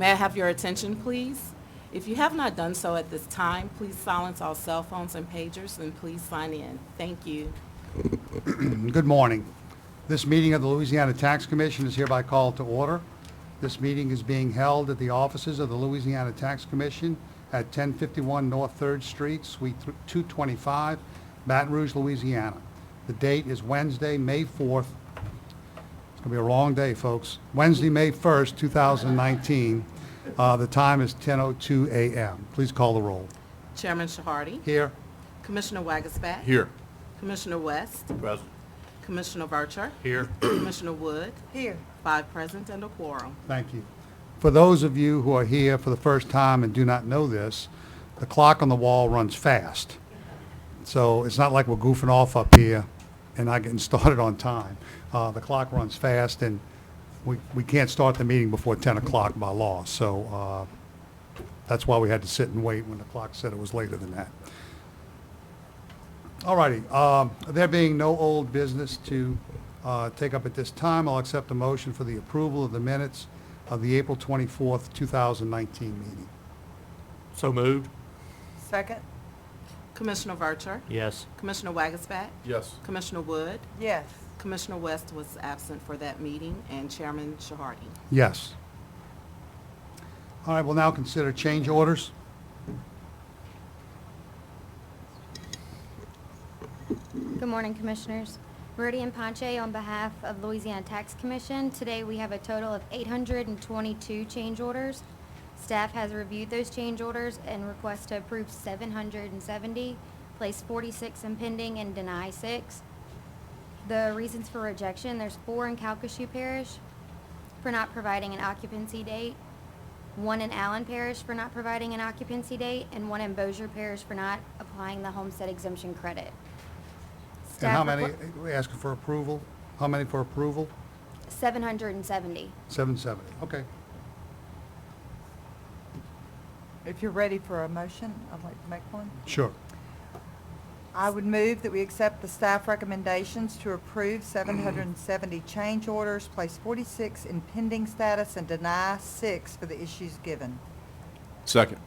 May I have your attention, please? If you have not done so at this time, please silence all cell phones and pagers, and please sign in. Thank you. Good morning. This meeting of the Louisiana Tax Commission is hereby called to order. This meeting is being held at the offices of the Louisiana Tax Commission at 1051 North 3rd Street, Suite 225, Baton Rouge, Louisiana. The date is Wednesday, May 4th. It's going to be a long day, folks. Wednesday, May 1st, 2019. The time is 10:02 a.m. Please call the roll. Chairman Shahardy. Here. Commissioner Wagasback. Here. Commissioner West. Present. Commissioner Vercher. Here. Commissioner Wood. Here. 5 present and a quorum. Thank you. For those of you who are here for the first time and do not know this, the clock on the wall runs fast. So it's not like we're goofing off up here and not getting started on time. The clock runs fast, and we can't start the meeting before 10 o'clock by law. So that's why we had to sit and wait when the clock said it was later than that. All righty. There being no old business to take up at this time, I'll accept a motion for the approval of the minutes of the April 24th, 2019 meeting. So moved. Second? Commissioner Vercher. Yes. Commissioner Wagasback. Yes. Commissioner Wood. Yes. Commissioner West was absent for that meeting, and Chairman Shahardy. Yes. All right, we'll now consider change orders. Good morning, Commissioners. Meridian Ponche on behalf of Louisiana Tax Commission. Today we have a total of 822 change orders. Staff has reviewed those change orders and requests to approve 770, place 46 in pending, and deny 6. The reasons for rejection, there's 4 in Calcasieu Parish for not providing an occupancy date, 1 in Allen Parish for not providing an occupancy date, and 1 in Bossier Parish for not applying the homestead exemption credit. And how Staff many, requ- we asking for approval? How many for approval? 770. 770. Okay. If you're ready for a motion, I'd like to make one. Sure. I would move that we accept the staff recommendations to approve 770 change orders, place 46 in pending status, and deny 6 for the issues given. Second.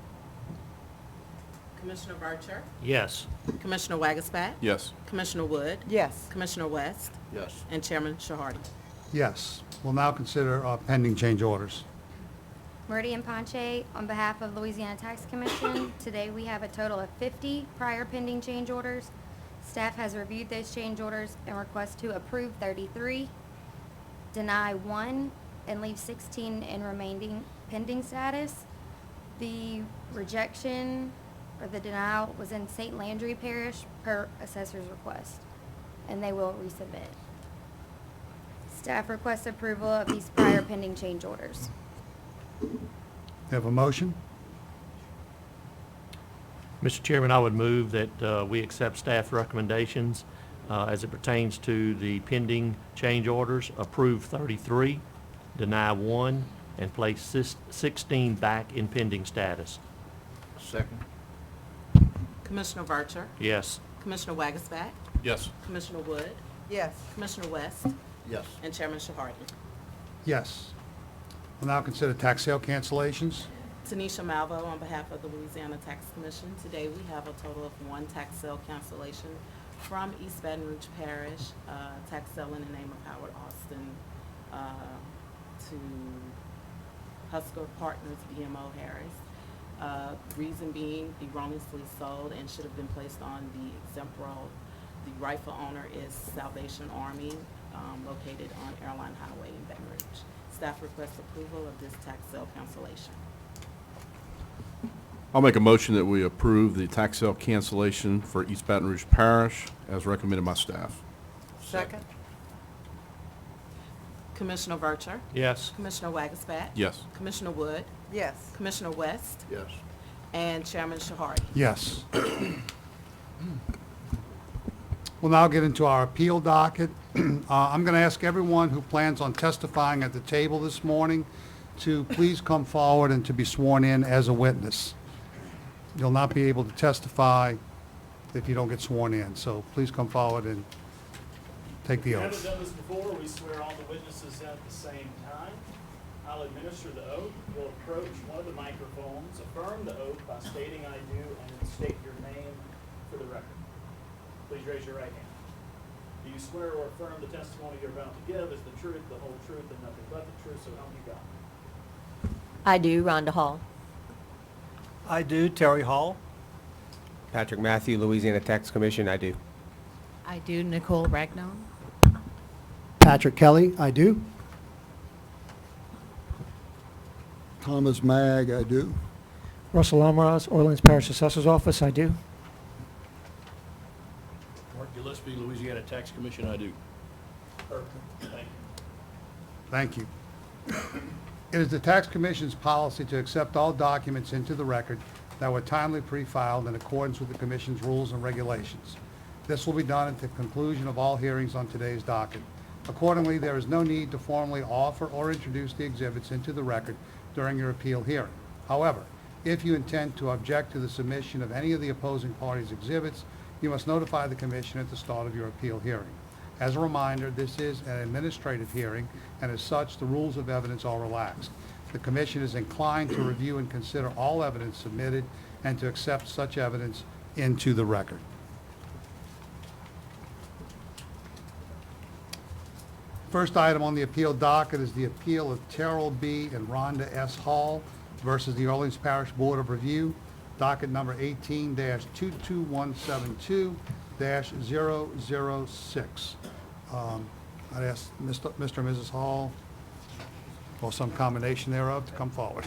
Commissioner Vercher. Yes. Commissioner Wagasback. Yes. Commissioner Wood. Yes. Commissioner West. Yes. And Chairman Shahardy. Yes. We'll now consider pending change orders. Meridian Ponche on behalf of Louisiana Tax Commission. Today we have a total of 50 prior pending change orders. Staff has reviewed those change orders and requests to approve 33, deny 1, and leave 16 in remaining pending status. The rejection or the denial was in St. Landry Parish per assessor's request, and they will resubmit. Staff requests approval of these prior pending change orders. Have a motion? Mr. Chairman, I would move that we accept staff recommendations as it pertains to the pending change orders, approve 33, deny 1, and place 16 back in pending status. Second. Commissioner Vercher. Yes. Commissioner Wagasback. Yes. Commissioner Wood. Yes. Commissioner West. Yes. And Chairman Shahardy. Yes. We'll now consider tax sale cancellations. Tanisha Malvo on behalf of the Louisiana Tax Commission. Today we have a total of 1 tax sale cancellation from East Baton Rouge Parish, tax sale in the name of Howard Austin to Husker Partners BMO Harris. Reason being erroneously sold and should have been placed on the exempt roll. The rightful owner is Salvation Army, located on Airline Highway in Baton Rouge. Staff requests approval of this tax sale cancellation. I'll make a motion that we approve the tax sale cancellation for East Baton Rouge Parish as recommended by staff. Second? Commissioner Vercher. Yes. Commissioner Wagasback. Yes. Commissioner Wood. Yes. Commissioner West. Yes. And Chairman Shahardy. Yes. We'll now get into our appeal docket. I'm going to ask everyone who plans on testifying at the table this morning to please come forward and to be sworn in as a witness. You'll not be able to testify if you don't get sworn in, so please come forward and take the We haven't oath. done this before. We swear all the witnesses at the same time. I'll administer the oath. You'll approach one of the microphones, affirm the oath by stating "I do," and then state your name for the record. Please raise your right hand. Do you swear or affirm the testimony you're about to give is the truth, the whole truth, and nothing but the truth, so help you God? I do, Rhonda Hall. I do, Terry Hall. Patrick Matthew, Louisiana Tax Commission, I do. I do, Nicole Ragnon. Patrick Kelly, I do. Thomas Mag, I do. Russell Almaraz, Orleans Parish Assessor's Office, I do. Mark Gillespie, Louisiana Tax Commission, I do. Perfect. Thank you. Thank you. It is the Tax Commission's policy to accept all documents into the record that were timely pre-filed in accordance with the Commission's rules and regulations. This will be done at the conclusion of all hearings on today's docket. Accordingly, there is no need to formally offer or introduce the exhibits into the record during your appeal hearing. However, if you intend to object to the submission of any of the opposing parties' exhibits, you must notify the Commission at the start of your appeal hearing. As a reminder, this is an administrative hearing, and as such, the rules of evidence are relaxed. The Commission is inclined to review and consider all evidence submitted and to accept such evidence into the record. First item on the appeal docket is the appeal of Terrell B. and Rhonda S. Hall versus the Orleans Parish Board of Review, docket number 18-22172-006. I'd ask Mr. and Mrs. Hall, or some combination thereof, to come forward.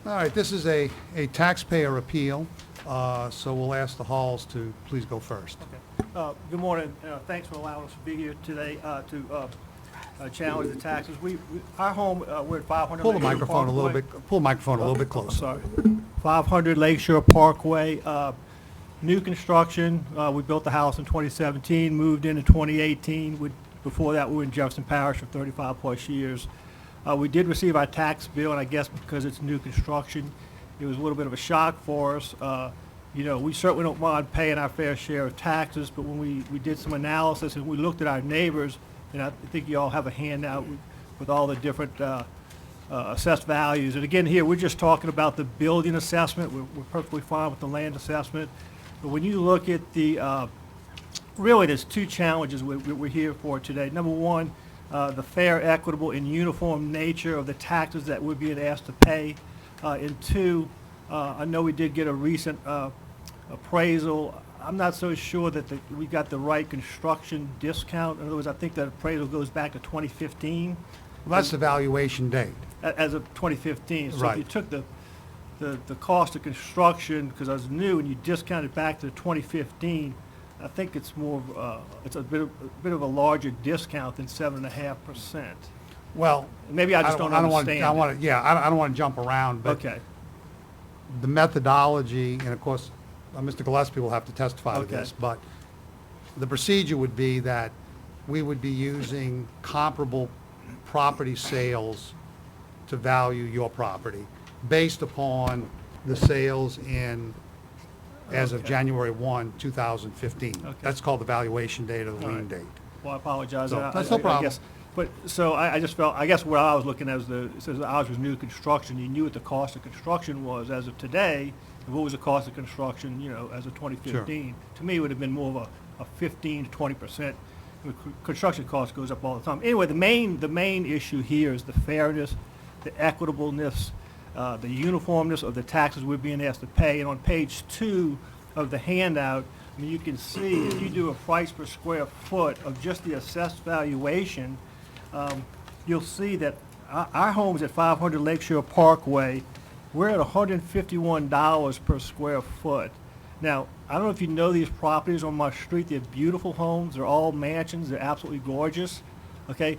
All right, this is a taxpayer appeal, so we'll ask the Halls to please go first. Okay. Good morning. Thanks for allowing us to be here today to challenge the taxes. Our home, we're at 500 Pull the Lakeshore microphone a little Parkway. bit. Pull the microphone a little bit closer. Sorry. 500 Lakeshore Parkway, new construction. We built the house in 2017, moved in 2018. Before that, we were in Jefferson Parish for 35 plus years. We did receive our tax bill, and I guess because it's new construction, it was a little bit of a shock for us. We certainly don't mind paying our fair share of taxes, but when we did some analysis and we looked at our neighbors, and I think you all have a handout with all the different assessed values. And again, here, we're just talking about the building assessment. We're perfectly fine with the land assessment. But when you look at the, really, there's two challenges we're here for today. Number one, the fair, equitable, and uniform nature of the taxes that we're being asked to pay. And two, I know we did get a recent appraisal. I'm not so sure that we got the right construction discount. In other words, I think that appraisal goes back to 2015. Well, that's the valuation date. As of 2015. So Right. if you took the cost of construction, because I was new, and you discounted back to 2015, I think it's more it's a bit of a larger discount than 7.5%. Well, Maybe I just don't understand. I don't want to jump around, but Okay. the methodology, and of course, Mr. Gillespie will have to testify to Okay. this, but the procedure would be that we would be using comparable property sales to value your property based upon the sales as of Okay. January 1, 2015. Okay. That's called the valuation date or the All lien right. date. Well, I apologize. So, that's no problem. But, so I just felt, I guess what I was looking at is it says ours was new construction. You knew what the cost of construction was as of today, and what was the cost of construction, as of 2015. To me, it would have been more of a 15 to 20%. Construction cost goes up all the time. Anyway, the main issue here is the fairness, the equitableness, the uniformness of the taxes we're being asked to pay. And on page 2 of the handout, you can see if you do a price per square foot of just the assessed valuation, you'll see that our home's at 500 Lakeshore Parkway. We're at $151 per square foot. Now, I don't know if you know these properties on my street. They're beautiful homes. They're all mansions. They're absolutely gorgeous. Okay,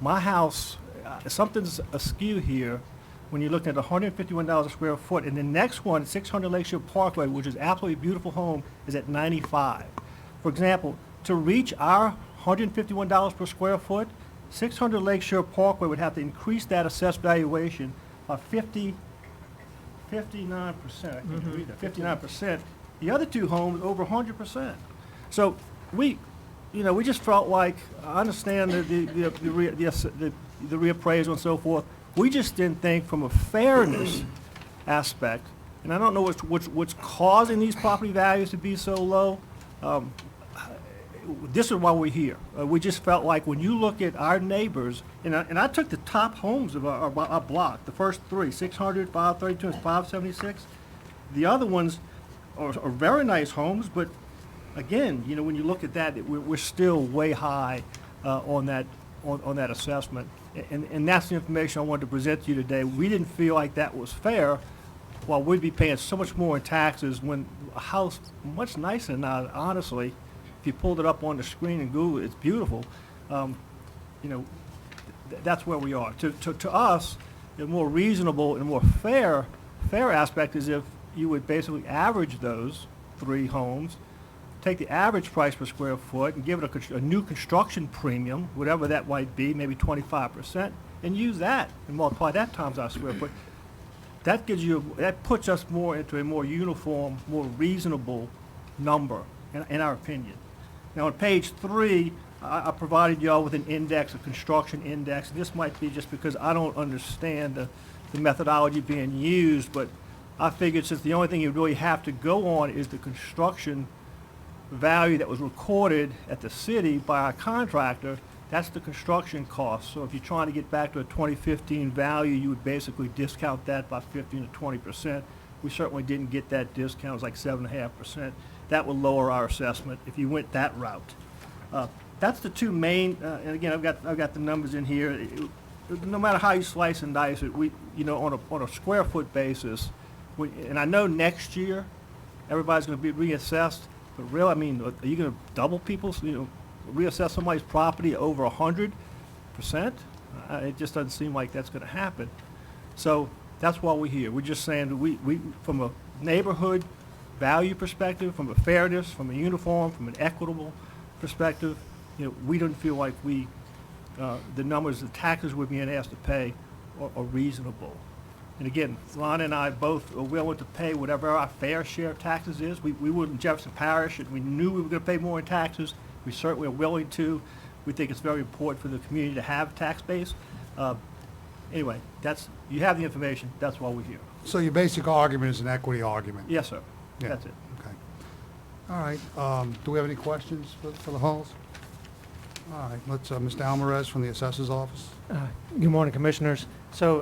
my house, something's askew here when you're looking at $151 a square foot. And the next one, 600 Lakeshore Parkway, which is absolutely beautiful home, is at $95. For example, to reach our $151 per square foot, 600 Lakeshore Parkway would have to increase that assessed valuation by 59%. I can't read that. 59%. The other two homes over 100%. So we just felt like, I understand the reappraisal and so forth. We just didn't think from a fairness aspect, and I don't know what's causing these property values to be so low. This is why we're here. We just felt like when you look at our neighbors, and I took the top homes of our block, the first three, 600, 532, and 576. The other ones are very nice homes, but again, when you look at that, we're still way high on that assessment. And that's the information I wanted to present to you today. We didn't feel like that was fair, while we'd be paying so much more in taxes when a house much nicer than that, honestly. If you pulled it up on the screen and Google it, it's beautiful. That's where we are. To us, the more reasonable and more fair aspect is if you would basically average those three homes, take the average price per square foot and give it a new construction premium, whatever that might be, maybe 25%, and use that and multiply that times our square foot. That puts us more into a more uniform, more reasonable number, in our opinion. Now, on page 3, I provided y'all with an index, a construction index. This might be just because I don't understand the methodology being used, but I figured since the only thing you really have to go on is the construction value that was recorded at the city by our contractor, that's the construction cost. So if you're trying to get back to a 2015 value, you would basically discount that by 15 to 20%. We certainly didn't get that discount. It was like 7.5%. That would lower our assessment if you went that route. That's the two main, and again, I've got the numbers in here. No matter how you slice and dice it, on a square foot basis, and I know next year everybody's going to be reassessed, but really, are you going to double people's, reassess somebody's property over 100%? It just doesn't seem like that's going to happen. So that's why we're here. We're just saying that we from a neighborhood value perspective, from a fairness, from a uniform, from an equitable perspective, we don't feel like the numbers, the taxes we're being asked to pay are reasonable. And again, Ron and I both are willing to pay whatever our fair share of taxes is. We would in Jefferson Parish, and we knew we were going to pay more in taxes. We certainly are willing to. We think it's very important for the community to have a tax base. Anyway, you have the information. That's why we're here. So your basic argument is an equity argument? Yes, sir. Yeah. That's it. Okay. All right. Do we have any questions for the Halls? All right. Let's, Mr. Alvarez from the Assessor's Office. Good morning, Commissioners. So,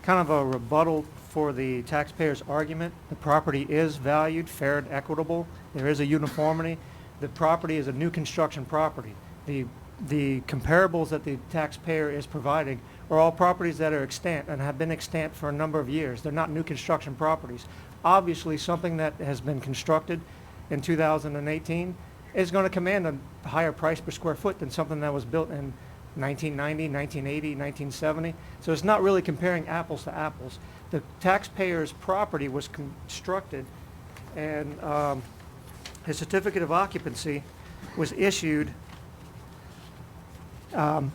kind of a rebuttal for the taxpayer's argument. The property is valued, fair and equitable. There is a uniformity. The property is a new construction property. The comparables that the taxpayer is providing are all properties that are extant and have been extant for a number of years. They're not new construction properties. Obviously, something that has been constructed in 2018 is going to command a higher price per square foot than something that was built in 1990, 1980, 1970. So it's not really comparing apples to apples. The taxpayer's property was constructed, and his certificate of occupancy was issued in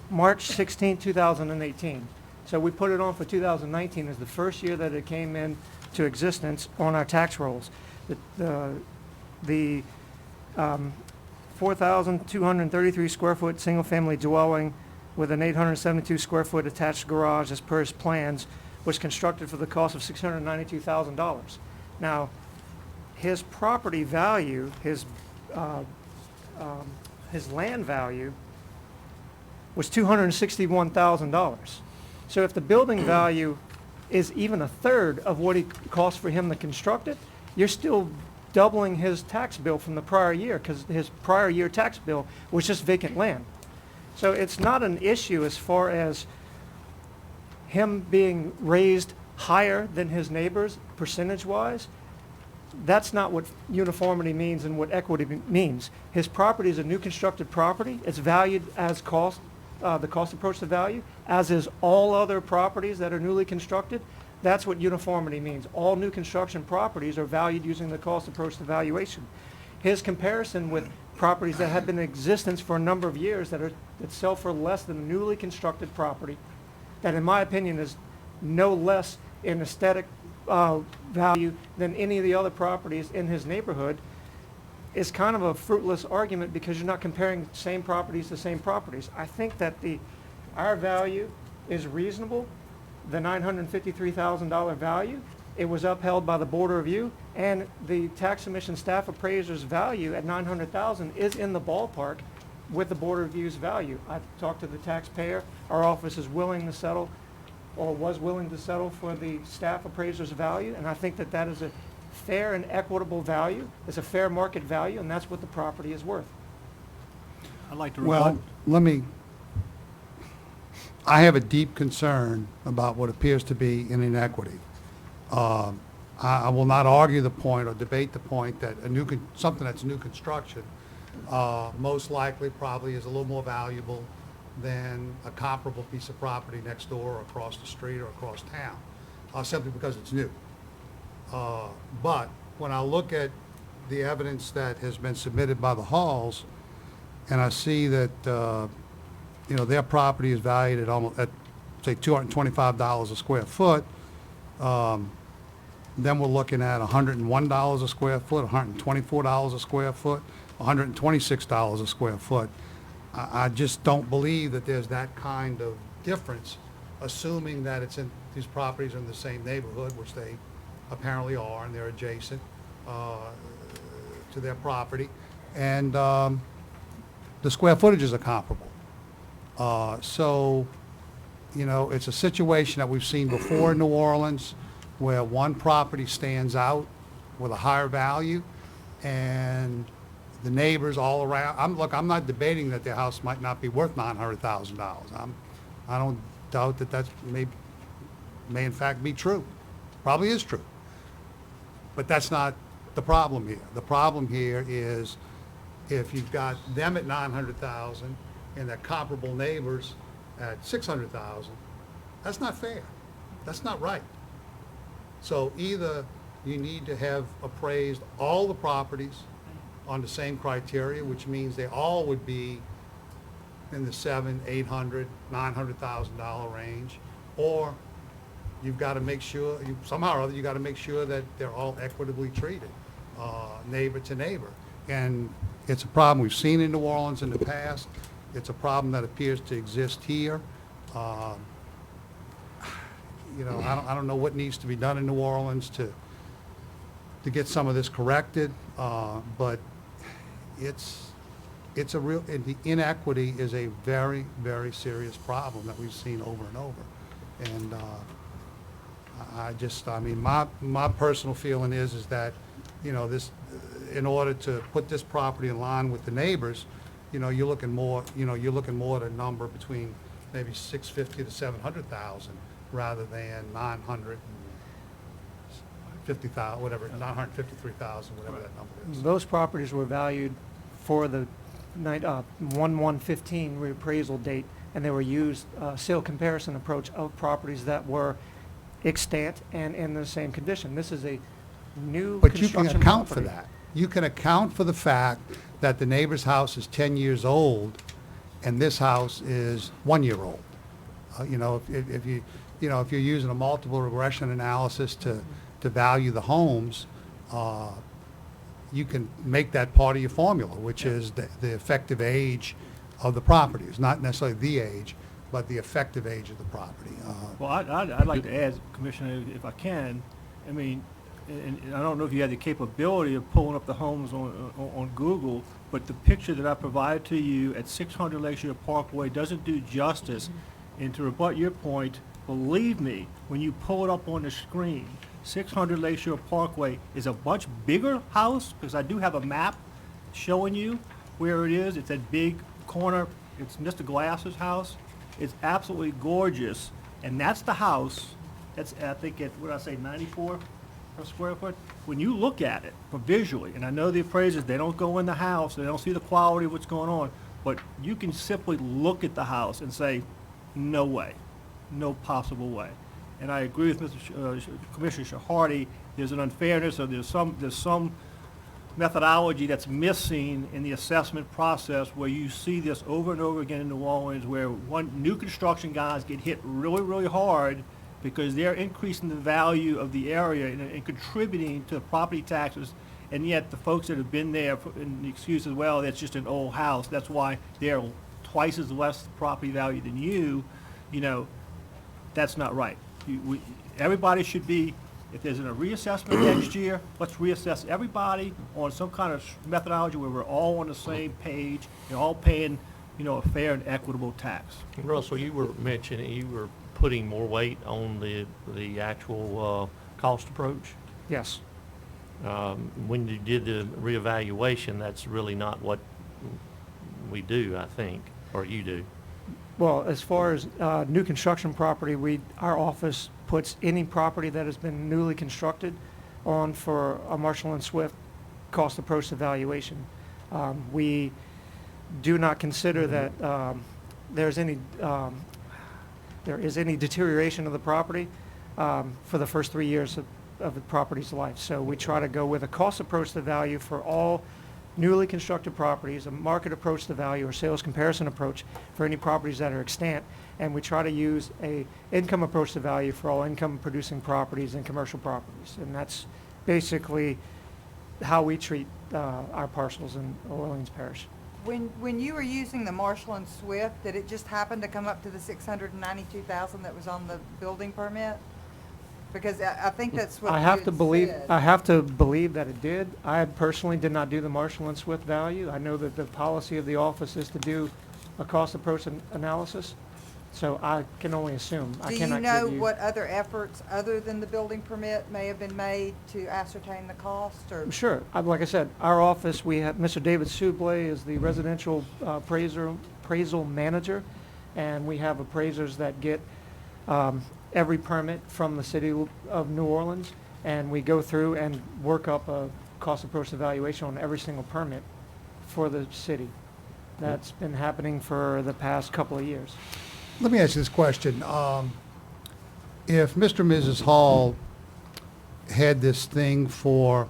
March 16, 2018. So we put it on for 2019 as the first year that it came into existence on our tax rolls. The 4,233 square foot single-family dwelling with an 872 square foot attached garage as per his plans was constructed for the cost of $692,000. Now, his property value, his land value was $261,000. So if the building value is even a third of what it cost for him to construct it, you're still doubling his tax bill from the prior year, because his prior year tax bill was just vacant land. So it's not an issue as far as him being raised higher than his neighbors percentage-wise. That's not what uniformity means and what equity means. His property is a new constructed property. It's valued as cost, the cost approach to value, as is all other properties that are newly constructed. That's what uniformity means. All new construction properties are valued using the cost approach to valuation. His comparison with properties that have been in existence for a number of years that sell for less than a newly constructed property, that in my opinion is no less in aesthetic value than any of the other properties in his neighborhood is kind of a fruitless argument because you're not comparing same properties to same properties. I think that our value is reasonable, the $953,000 value. It was upheld by the Board of Review, and the Tax Commission staff appraiser's value at $900,000 is in the ballpark with the Board of Review's value. I've talked to the taxpayer. Our office is willing to settle, or was willing to settle for the staff appraiser's value, and I think that that is a fair and equitable value. It's a fair market value, and that's what the property is worth. I'd like to Well, I have a deep concern about what appears to be an inequity. I will not argue the point or debate the point that something that's new construction most likely probably is a little more valuable than a comparable piece of property next door or across the street or across town, simply because it's new. But when I look at the evidence that has been submitted by the Halls, and I see that their property is valued at say $225 a square foot, then we're looking at $101 a square foot, $124 a square foot, $126 a square foot. I just don't believe that there's that kind of difference, assuming that these properties are in the same neighborhood, which they apparently are, and they're adjacent to their property, and the square footages are comparable. So, it's a situation that we've seen before in New Orleans, where one property stands out with a higher value, and the neighbors all around. I'm not debating that their house might not be worth $900,000. I don't doubt that may in fact be true. Probably is true. But that's not the problem here. The problem here is if you've got them at $900,000 and their comparable neighbors at $600,000, that's not fair. That's not right. So either you need to have appraised all the properties on the same criteria, which means they all would be in the $700,000, $800,000, $900,000 range, or you've got to make sure, somehow or other, you've got to make sure that they're all equitably treated, neighbor to neighbor. And it's a problem we've seen in New Orleans in the past. It's a problem that appears to exist here. I don't know what needs to be done in New Orleans to get some of this corrected, but the inequity is a very, very serious problem that we've seen over and over. And my personal feeling is that, this, in order to put this property in line with the neighbors, you're looking more at a number between maybe $650,000 to $700,000 rather than $950,000, whatever, $953,000, whatever that number is. Those properties were valued for the 1/1/15 reappraisal date, and they were used sale comparison approach of properties that were extant and in the same condition. This is a new But you construction can account for property. that. You can account for the fact that the neighbor's house is 10 years old and this house is 1 year old. If you're using a multiple regression analysis to value the homes, you can make that part of your formula, which is the effective age of the property. It's not necessarily the age, but the effective age of the property. Well, I'd like to add, Commissioner, if I can, and I don't know if you have the capability of pulling up the homes on Google, but the picture that I provided to you at 600 Lakeshore Parkway doesn't do justice. And to rebut your point, believe me, when you pull it up on the screen, 600 Lakeshore Parkway is a much bigger house, because I do have a map showing you where it is. It's that big corner. It's Mr. Glass's house. It's absolutely gorgeous. And that's the house. That's, I think, at, what did I say, 94 per square foot? When you look at it visually, and I know the appraisers, they don't go in the house, they don't see the quality of what's going on, but you can simply look at the house and say, no way, no possible way. And I agree with Commissioner Shahardy, there's an unfairness, or there's some methodology that's missing in the assessment process, where you see this over and over again in New Orleans, where new construction guys get hit really, really hard, because they're increasing the value of the area and contributing to property taxes. And yet the folks that have been there, and the excuse as well, that's just an old house, that's why they're twice as less property value than you, that's not right. Everybody should be, if there's a reassessment next year, let's reassess everybody on some kind of methodology where we're all on the same page and all paying, a fair and equitable tax. Russell, you were mentioning, you were putting more weight on the actual cost approach. Yes. When you did the reevaluation, that's really not what we do, I think, or you do. Well, as far as new construction property, our office puts any property that has been newly constructed on for a Marshall and Swift cost approach evaluation. We do not consider that there is any deterioration of the property for the first 3 years of the property's life. So we try to go with a cost approach to value for all newly constructed properties, a market approach to value or sales comparison approach for any properties that are extant, and we try to use a income approach to value for all income producing properties and commercial properties. And that's basically how we treat our parcels in Orleans Parish. When you were using the Marshall and Swift, did it just happen to come up to the 692,000 that was on the building permit? Because I think that's what I you have had to believe. said. I have to believe that it did. I personally did not do the Marshall and Swift value. I know that the policy of the office is to do a cost approach analysis, so I can only assume. I Do you cannot know give you. what other efforts other than the building permit may have been made to ascertain the cost, or? Sure. Like I said, our office, we have Mr. David Sublé is the residential appraisal manager, and we have appraisers that get every permit from the city of New Orleans, and we go through and work up a cost approach evaluation on every single permit for the city. That's been happening for the past couple of years. Let me ask you this question. If Mr. and Mrs. Hall had this thing for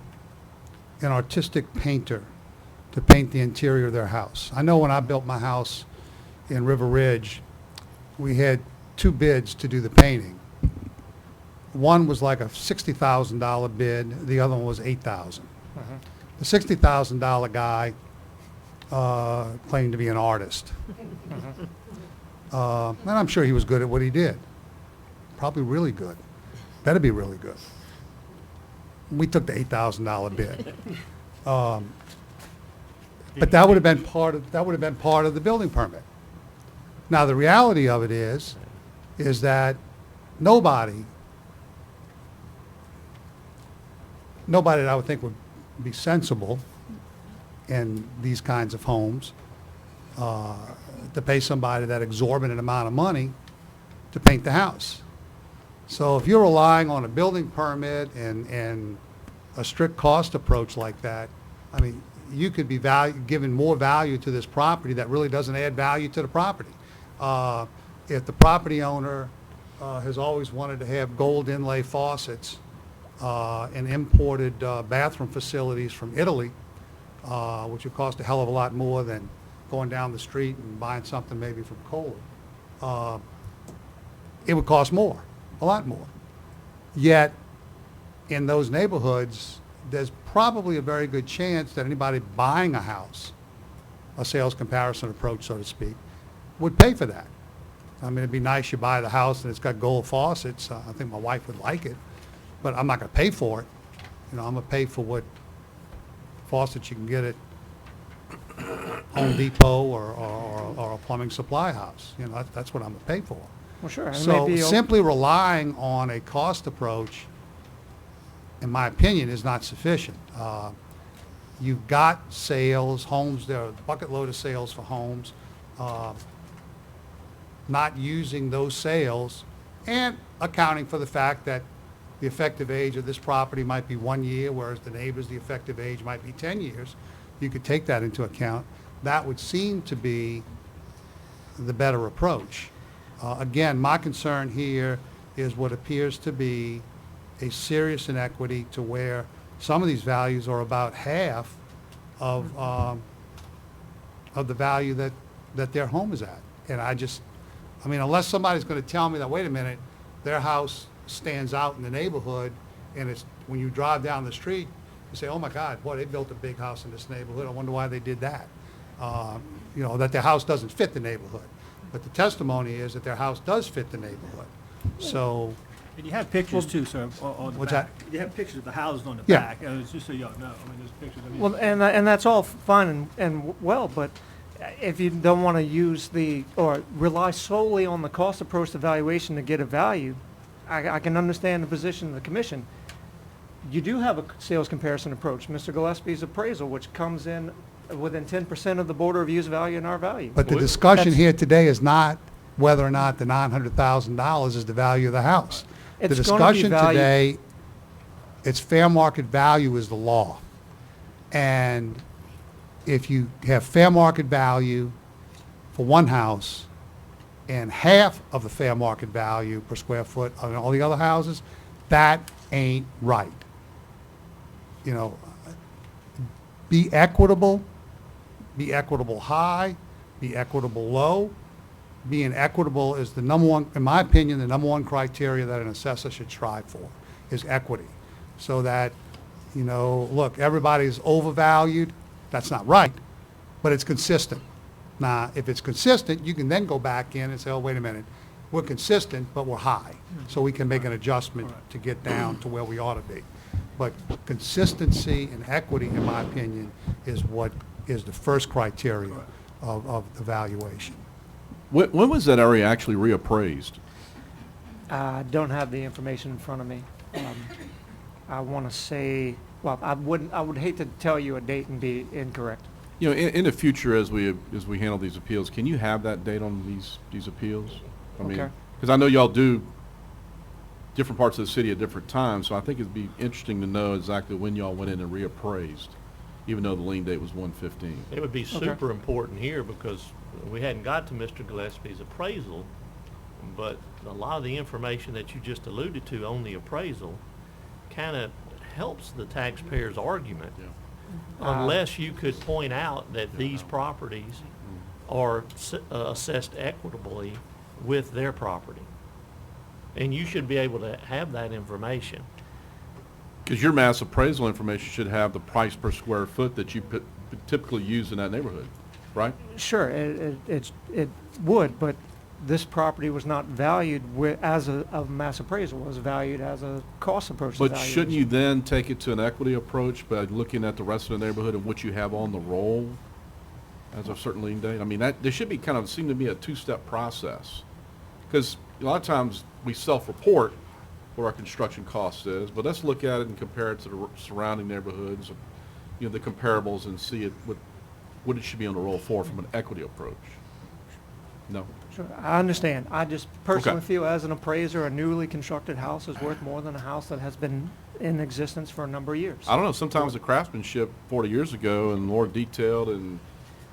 an artistic painter to paint the interior of their house. I know when I built my house in River Ridge, we had 2 bids to do the painting. One was like a $60,000 bid, the other one was $8,000. The $60,000 guy claimed to be an artist. And I'm sure he was good at what he did. Probably really good. Better be really good. We took the $8,000 bid. But that would have been part of the building permit. Now the reality of it is that nobody that I would think would be sensible in these kinds of homes to pay somebody that exorbitant amount of money to paint the house. So if you're relying on a building permit and a strict cost approach like that, I mean, you could be giving more value to this property that really doesn't add value to the property. If the property owner has always wanted to have gold inlay faucets and imported bathroom facilities from Italy, which would cost a hell of a lot more than going down the street and buying something maybe from Kohler, it would cost more, a lot more. Yet, in those neighborhoods, there's probably a very good chance that anybody buying a house, a sales comparison approach, so to speak, would pay for that. I mean, it'd be nice you buy the house and it's got gold faucets. I think my wife would like it, but I'm not going to pay for it. I'm going to pay for what faucets you can get at Home Depot or a plumbing supply house. That's what I'm going to pay for. Well, sure. So simply relying on a cost approach, in my opinion, is not sufficient. You've got sales, homes, there are a bucket load of sales for homes. Not using those sales and accounting for the fact that the effective age of this property might be 1 year, whereas the neighbor's the effective age might be 10 years. You could take that into account. That would seem to be the better approach. Again, my concern here is what appears to be a serious inequity to where some of these values are about half of the value that their home is at. And unless somebody's going to tell me that, wait a minute, their house stands out in the neighborhood, and it's, when you drive down the street, you say, oh my God, boy, they built a big house in this neighborhood, I wonder why they did that. You know, that their house doesn't fit the neighborhood. But the testimony is that their house does fit the neighborhood. So, And you have pictures too, sir, on the What's back. You have pictures of the houses on the Yeah. back, it's just so y'all know, I mean, there's pictures of it. Well, and that's all fine and well, but if you don't want to use or rely solely on the cost approach evaluation to get a value, I can understand the position of the commission. You do have a sales comparison approach, Mr. Gillespie's appraisal, which comes in within 10% of the Board of Review's value and our value. but the Well, discussion that's- here today is not whether or not the $900,000 is the value of the house. The It's gonna be discussion valued- today, it's fair market value is the law. And if you have fair market value for one house and half of the fair market value per square foot on all the other houses, that ain't right. You know, be equitable high, be equitable low. Being equitable is the number one, in my opinion, the number one criteria that an assessor should strive for, is equity. So that, you know, look, everybody's overvalued, that's not right, but it's consistent. Now, if it's consistent, you can then go back in and say, oh, wait a minute, we're consistent, but we're high. So we can make an adjustment to get down to where we ought to be. But consistency and equity, in my opinion, is what is the first criteria of evaluation. When was that area actually reappraised? I don't have the information in front of me. I want to say, well, I would hate to tell you a date and be incorrect. You know, in the future, as we handle these appeals, can you have that date on these appeals? I mean, Okay. because I know y'all do different parts of the city at different times, so I think it'd be interesting to know exactly when y'all went in and reappraised, even though the lien date was 1/15. It would be Okay. super important here because we hadn't got to Mr. Gillespie's appraisal, but a lot of the information that you just alluded to on the appraisal kind of helps the taxpayer's argument. Unless you could point out that these properties are assessed equitably with their property. And you should be able to have that information. Because your mass appraisal information should have the price per square foot that you typically use in that neighborhood, right? Sure, it would, but this property was not valued as a mass appraisal, it was valued as a cost approach But evaluation. shouldn't you then take it to an equity approach by looking at the rest of the neighborhood and what you have on the roll as of a certain lien date? I mean, there should be kind of, seem to be a two-step process. Because a lot of times we self-report what our construction cost is, but let's look at it and compare it to the surrounding neighborhoods, you know, the comparables, and see it, what it should be on the roll for from an equity approach. No? Sure, I understand. I just personally Okay. feel as an appraiser, a newly constructed house is worth more than a house that has been in existence for a number of years. I don't know, sometimes the craftsmanship 40 years ago and more detailed and,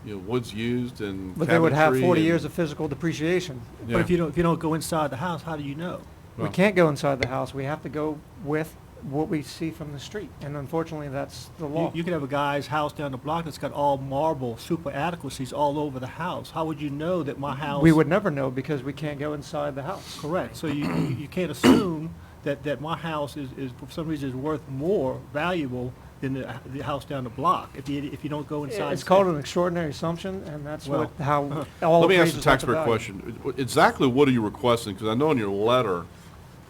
you know, woods used and But they would have cabinetry 40 and- years of physical depreciation. Yeah. But if you don't go inside the house, how do you know? We Well. can't go inside the house. We have to go with what we see from the street. And unfortunately, that's the law. You could have a guy's house down the block that's got all marble super adequacies all over the house. How would you know that my house? We would never know because we can't go inside the house. Correct. So you can't assume that my house is for some reason is worth more valuable than the house down the block if you don't go inside. It's called an extraordinary assumption, and that's Well, how all Let me ask the appraisers like to taxpayer value. question. Exactly what are you requesting? Because I know in your letter,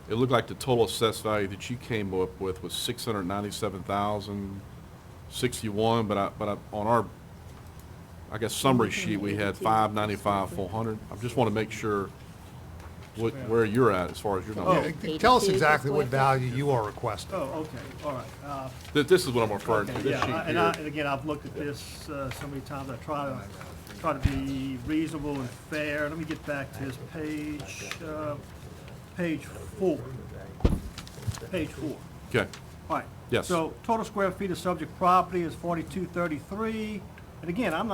it looked like the total assessed value that you came up with was $697,061, but on our, I guess, summary sheet, we had $595,400. I just want to make sure where you're at as far as your number. Yeah, tell us exactly what value you are requesting. Oh, okay, all right. This is what I'm referring to, Okay, this yeah, sheet and here. and again, I've looked at this so many times. I try to be reasonable and fair. Let me get back to this page 4. Page 4. Okay, All right. Yes. So total square feet of subject property is 4233. And again, I'm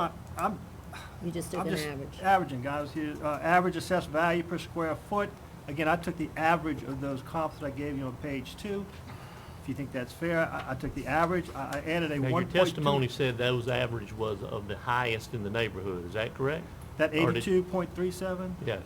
You just took I'm an just average. averaging, guys, here. Average assessed value per square foot. Again, I took the average of those comps that I gave you on page 2. If you think that's fair, I took the average. I added a 1.2. Now, your testimony said those average was of the highest in the neighborhood, is that correct? That Or did- 82.37? Yes.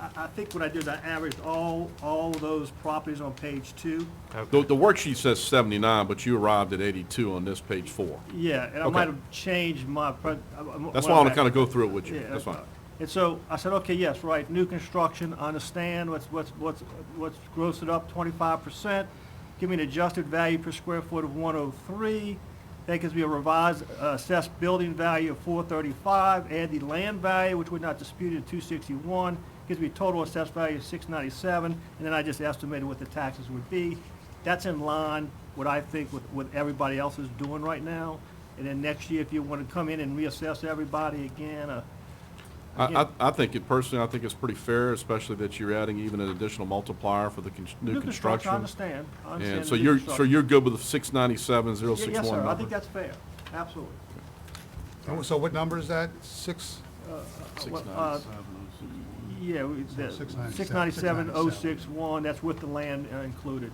I think what I did, I averaged all of those properties on page 2. The worksheet says 79, but you arrived at 82 on this page 4. Yeah, and I Okay. might have changed my. That's why I want to kind of go through it with you. Yeah, That's fine. And so I said, okay, yes, right, new construction, I understand what's grossed it up 25%. Give me an adjusted value per square foot of 103. That gives me a revised assessed building value of 435. Add the land value, which we're not disputed, 261. Gives me a total assessed value of 697. And then I just estimated what the taxes would be. That's in line, what I think, with everybody else is doing right now. And then next year, if you want to come in and reassess everybody again, I think it personally, I think it's pretty fair, especially that you're adding even an additional multiplier for the new construction. I understand. I understand And the so new you're, construction. good with the 697,061 Yes, sir, number? I think that's fair, absolutely. So what number is that? 6? Yeah, So 697, 697,061, that's with the land included.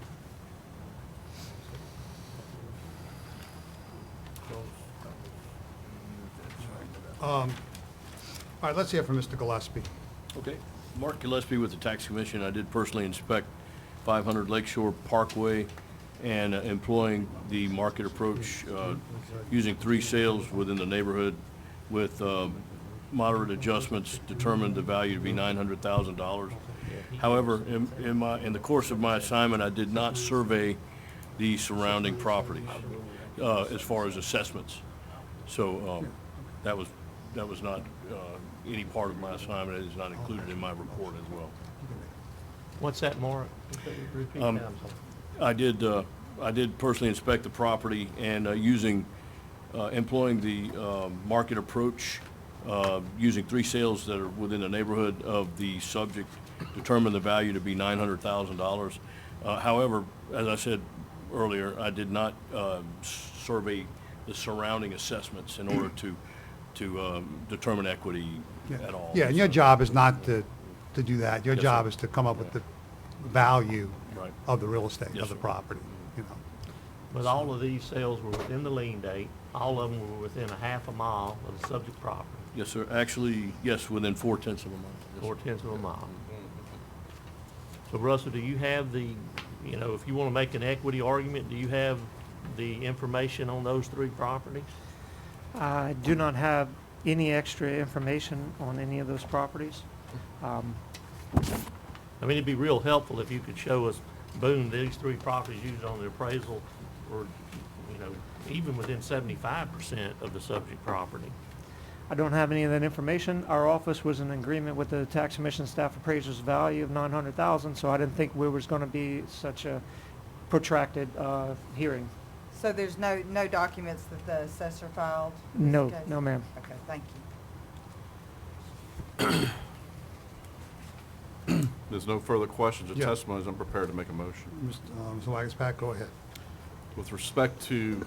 All right, let's hear from Mr. Gillespie. Okay. Mark Gillespie with the Tax Commission. I did personally inspect 500 Lakeshore Parkway and employing the market approach, using 3 sales within the neighborhood with moderate adjustments, determined the value to be $900,000. However, in the course of my assignment, I did not survey the surrounding properties as far as assessments. So that was not any part of my assignment. It is not included in my report as well. What's that, Mark? Repeat that, I'm sorry. I did personally inspect the property and employing the market approach, using 3 sales that are within the neighborhood of the subject, determined the value to be $900,000. However, as I said earlier, I did not survey the surrounding assessments in order to determine equity at all. Yeah, and your job is not to do that. Your Yes, job sir. is to come up with the value Right. of the real estate, Yes, of the sir. property, you know. But all of these sales were within the lien date. All of them were within a half a mile of the subject property, Yes, sir. Actually, yes, within 4/10 of a mile. Yes, sir. 4/10 of a mile. So Russell, do you have if you want to make an equity argument, do you have the information on those 3 properties? I do not have any extra information on any of those properties. I mean, it'd be real helpful if you could show us, boom, these 3 properties used on the appraisal were, even within 75% of the subject property. I don't have any of that information. Our office was in agreement with the Tax Commission staff appraiser's value of $900,000, so I didn't think there was going to be such a protracted hearing. So there's no documents that the assessor filed? in this No, case? no, ma'am. Okay, thank you. There's no further questions or Yeah. testimonies. I'm prepared to make a motion. Mr. Wagaspack, go ahead. With respect to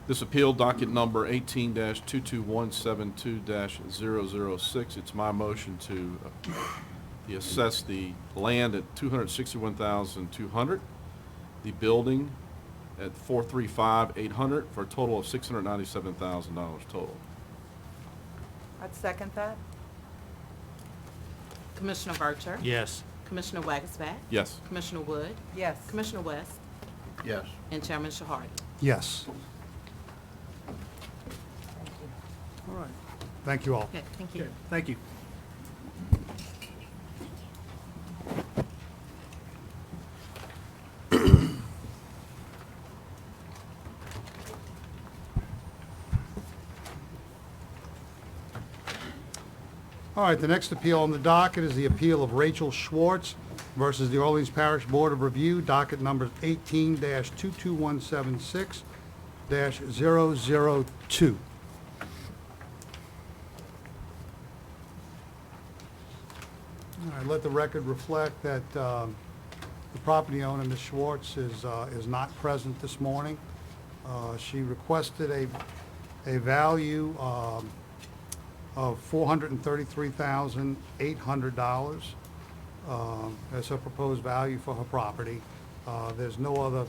this appeal, docket number 18-22172-006, it's my motion to assess the land at $261,200, the building at $435,800 for a total of $697,000 total. I'd second that. Commissioner Vercher? Yes. Commissioner Wagasback? Yes. Commissioner Wood? Yes. Commissioner West? Yes. And Chairman Shahardi? Yes. Thank you. All right. Thank you all. Okay, thank you. Thank you. All right, the next appeal on the docket is the appeal of Rachel Schwartz versus the Orleans Parish Board of Review, docket number 18-22176-002. All right, let the record reflect that the property owner, Ms. Schwartz, is not present this morning. She requested a value of $433,800 as her proposed value for her property. There's no other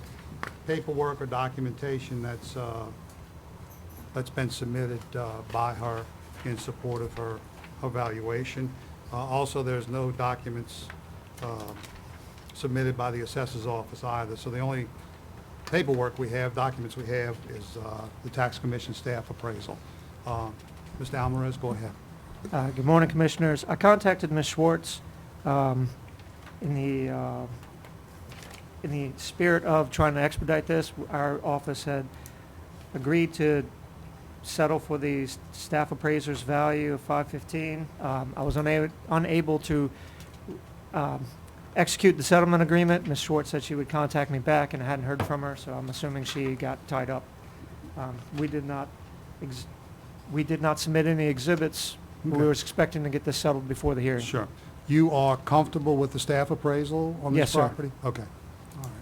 paperwork or documentation that's been submitted by her in support of her valuation. Also, there's no documents submitted by the assessor's office either. So the only paperwork we have, documents we have, is the tax commission staff appraisal. Mr. Alvarez, go ahead. Good morning, Commissioners. I contacted Ms. Schwartz in the spirit of trying to expedite this. Our office had agreed to settle for the staff appraiser's value of $515. I was unable to execute the settlement agreement. Ms. Schwartz said she would contact me back, and I hadn't heard from her, so I'm assuming she got tied up. We did not submit any exhibits. Okay. We were expecting to get this settled before the hearing. Sure. You are comfortable with the staff appraisal on this Yes, sir. property? Okay. All right.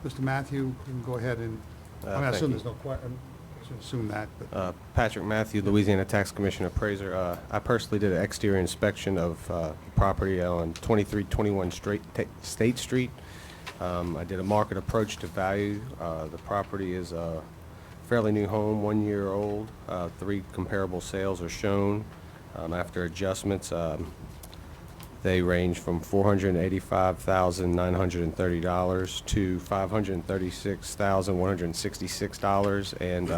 Mr. Matthew, you can go ahead and, I Thank assume you. there's no question, I should assume that, but, Patrick Matthew, Louisiana Tax Commission appraiser. I personally did an exterior inspection of property on 2321 State Street. I did a market approach to value. The property is a fairly new home, 1 year old. 3 comparable sales are shown. After adjustments, they range from $485,930 to $536,166, and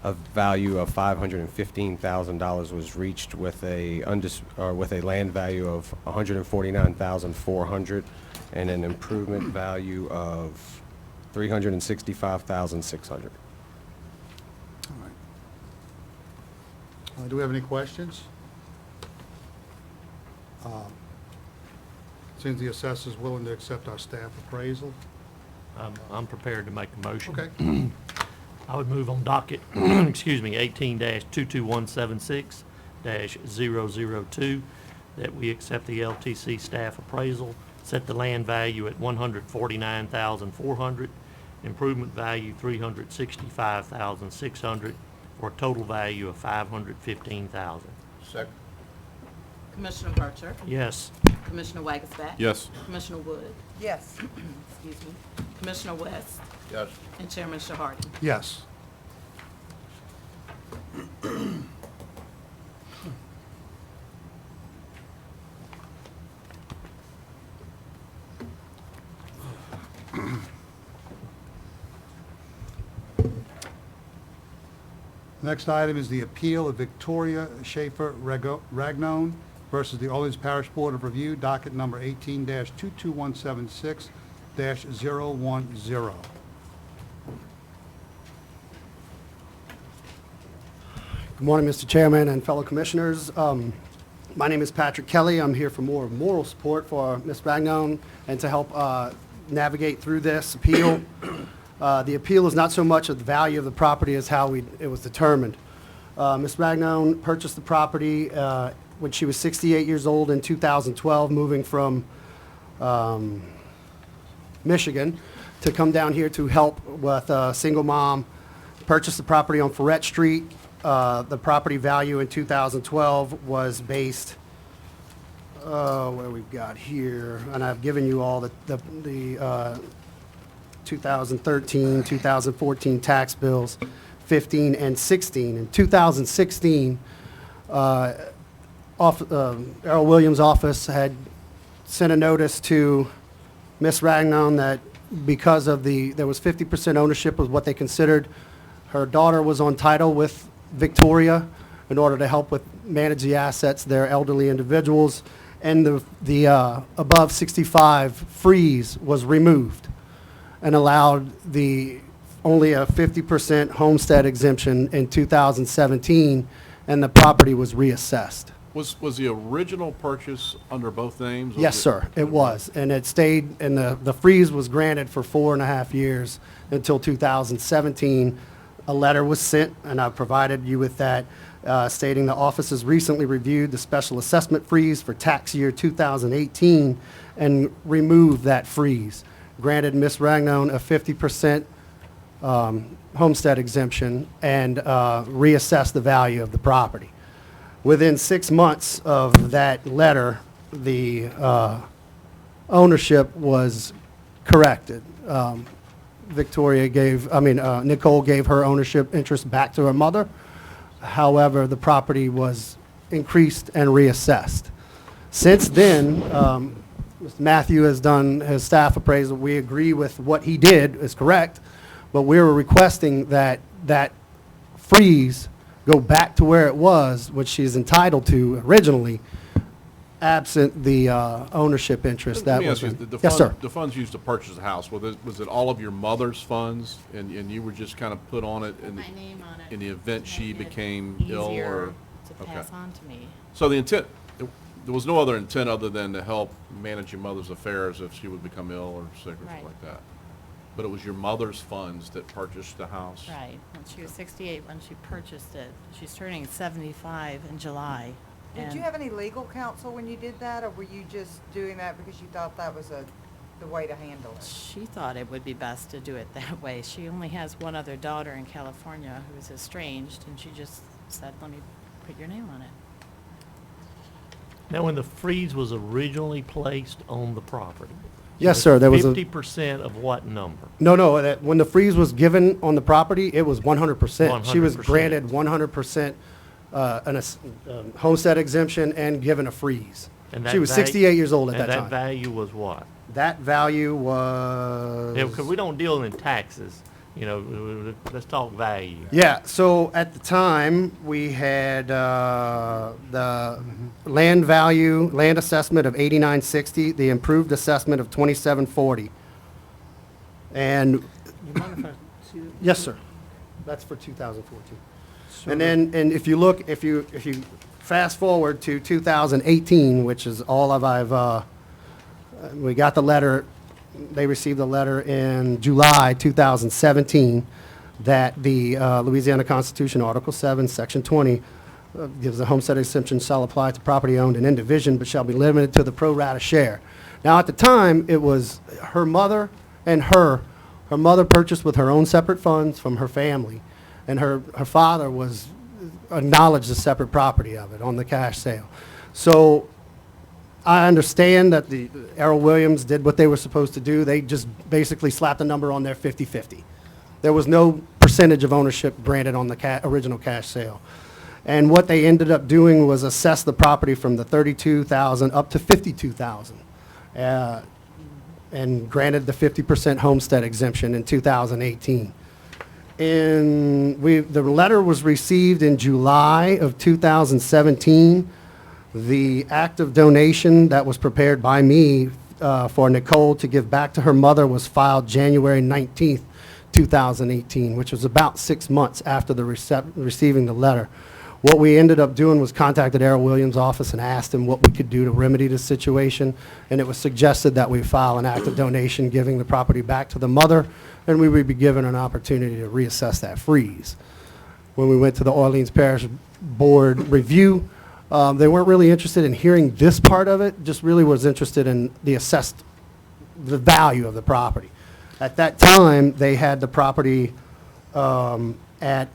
a value of $515,000 was reached with a land value of $149,400 and an improvement value of $365,600. all right. Do we have any questions? Seems the assessor's willing to accept our staff appraisal. I'm prepared to make a motion. Okay. I would move on docket, excuse me, 18-22176-002, that we accept the LTC staff appraisal, set the land value at $149,400, improvement value $365,600, for a total value of $515,000. Second. Commissioner Burcher? Yes. Commissioner Wagasback? Yes. Commissioner Wood? Yes. Excuse me. Commissioner West? Yes. And Chairman Shahardi? Yes. Next item is the appeal of Victoria Schaefer Ragnone versus the Orleans Parish Board of Review, docket number 18-22176-010. Good morning, Mr. Chairman and fellow commissioners. My name is Patrick Kelly. I'm here for more moral support for Ms. Ragnone and to help navigate through this appeal. The appeal is not so much of the value of the property as how it was determined. Ms. Ragnone purchased the property when she was 68 years old in 2012, moving from Michigan to come down here to help with a single mom. Purchased the property on Ferret Street. The property value in 2012 was based, where we've got here, and I've given you all the 2013, 2014 tax bills, 15 and 16. In 2016, Earl Williams' office had sent a notice to Ms. Ragnone that because of there was 50% ownership of what they considered, her daughter was on title with Victoria in order to help with manage the assets. They're elderly individuals, and the above 65 freeze was removed and allowed only a 50% homestead exemption in 2017, and the property was reassessed. Was the original purchase under both names? Yes, sir, it was, and it stayed, and the freeze was granted for 4.5 years until 2017. A letter was sent, and I provided you with that, stating the office has recently reviewed the special assessment freeze for tax year 2018 and removed that freeze. Granted Ms. Ragnone a 50% homestead exemption and reassessed the value of the property. Within 6 months of that letter, the ownership was corrected. Nicole gave her ownership interest back to her mother. However, the property was increased and reassessed. Since then, Mr. Matthew has done his staff appraisal. We agree with what he did is correct, but we were requesting that that freeze go back to where it was, which she's entitled to originally, absent the ownership interest. Let That me was ask you, the yes, sir. the funds used to purchase the house, was it all of your mother's funds, and you were just kind of put on it Put my name on it. in the event to she make it became ill, or? Easier to Okay. pass on to me. So the intent, there was no other intent other than to help manage your mother's affairs if she would become ill or sick or something Right. like that? But it was your mother's funds that purchased the house? Right, when she was 68 when she purchased it. She's turning 75 in July. Did you and- have any legal counsel when you did that, or were you just doing that because you thought that was the way to handle it? She thought it would be best to do it that way. She only has one other daughter in California who is estranged, and she just said, let me put your name on it. Now, when the freeze was originally placed on the property. Yes, sir, there was a- 50% of what number? No, that, when the freeze was given on the property, it was 100%. She was 100%. granted 100% homestead exemption and given a freeze. And She that was val- 68 years old at and that time. that value was what? That value was... Yeah, because we don't deal in taxes, you know, let's talk value. Yeah, so at the time, we had the land value, land assessment of 8960, the improved assessment of 2740. And, yes, sir, that's for 2014. And then, and if you look, if you fast forward to 2018, which is all of we got the letter, they received a letter in July 2017 that the Louisiana Constitution, Article 7, Section 20, gives a homestead exemption shall apply to property owned in division, but shall be limited to the pro rata share. Now, at the time, it was her mother and her mother purchased with her own separate funds from her family, and her father was acknowledged the separate property of it on the cash sale. So I understand that the Errol Williams did what they were supposed to do. They just basically slapped a number on their 50-50. There was no percentage of ownership granted on the original cash sale. And what they ended up doing was assess the property from the $32,000 up to $52,000, and granted the 50% homestead exemption in 2018. The letter was received in July of 2017. The act of donation that was prepared by me for Nicole to give back to her mother was filed January 19th, 2018, which was about 6 months after the receiving the letter. What we ended up doing was contacted Errol Williams' office and asked him what we could do to remedy the situation, and it was suggested that we file an act of donation giving the property back to the mother, and we would be given an opportunity to reassess that freeze. When we went to the Orleans Parish Board review, they weren't really interested in hearing this part of it, just really was interested in the value of the property. At that time, they had the property at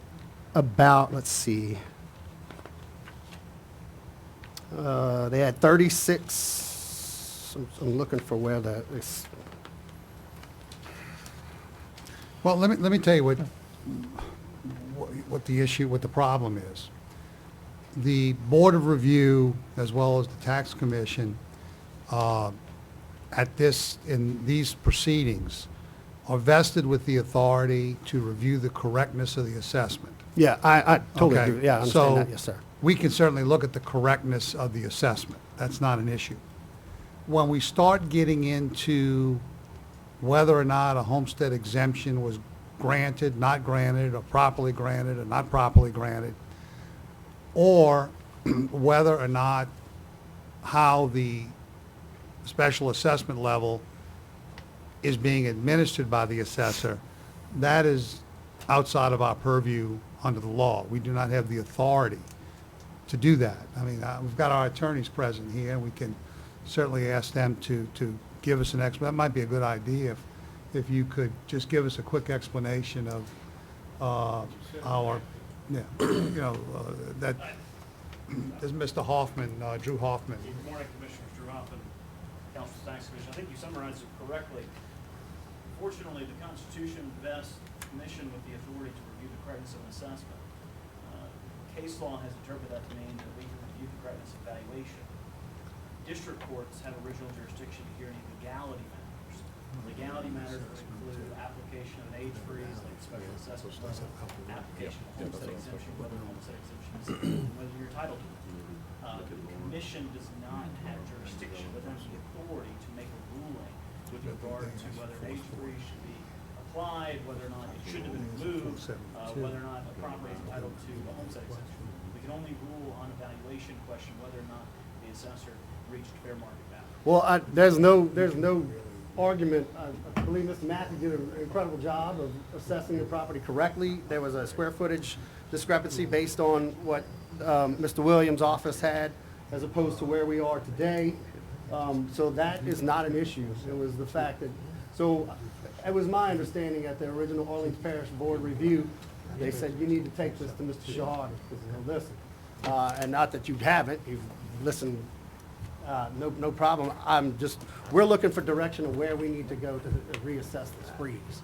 about, let's see, they had 36, I'm looking for where that is. Well, let me tell you what the issue, what the problem is. The Board of Review, as well as the Tax Commission, in these proceedings, are vested with the authority to review the correctness of the assessment. Yeah, I totally Okay, agree. Yeah, I understand that, yes, sir. We can certainly look at the correctness of the assessment. That's not an issue. When we start getting into whether or not a homestead exemption was granted, not granted, or properly granted, or not properly granted, or whether or not how the special assessment level is being administered by the assessor, that is outside of our purview under the law. We do not have the authority to do that. I mean, we've got our attorneys present here, and we can certainly ask them to give us an explanation. That might be a good idea if you could just give us a quick explanation of our, that, this is Mr. Hoffman, Drew Hoffman. Good morning, Commissioners. Drew Hoffman, Council Tax Commission. I think you summarized it correctly. Fortunately, the Constitution vests the Commission with the authority to review the correctness of an assessment. Case law has interpreted that to mean that we can review the correctness of valuation. district courts have original jurisdiction to hear any legality matters. Legality matters would include application of an age freeze, like special assessment level, application of homestead exemption, whether homestead exemption is, whether you're entitled to it. The commission does not have jurisdiction, but has the authority to make a ruling with regard to whether an age freeze should be applied, whether or not it should have been removed, whether or not a property is entitled to a homestead exemption. We can only rule on a valuation question whether or not the assessor reached fair market value. Well, there's no argument. I believe Mr. Matthew did an incredible job of assessing the property correctly. There was a square footage discrepancy based on what Mr. Williams' office had as opposed to where we are today. So that is not an issue. It was the fact that, so it was my understanding at the original Orleans Parish Board review, they said, you need to take this to Mr. Shaw because he'll listen. And not that you haven't, you've listened, no problem. We're looking for direction of where we need to go to reassess this freeze.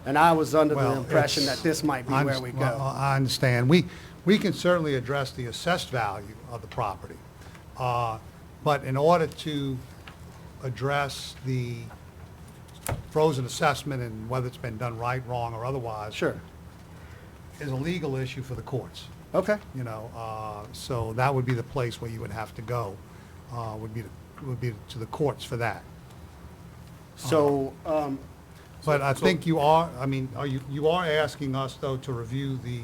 And I was under the Well, impression it's- that this might be where we Well, go. I understand. We can certainly address the assessed value of the property. But in order to address the frozen assessment and whether it's been done right, wrong, or otherwise. Sure. Is a legal issue for the courts. Okay. You know, so that would be the place where you would have to go, would be to the courts for that. So, But I think you are, I mean, you are asking us, though, to review the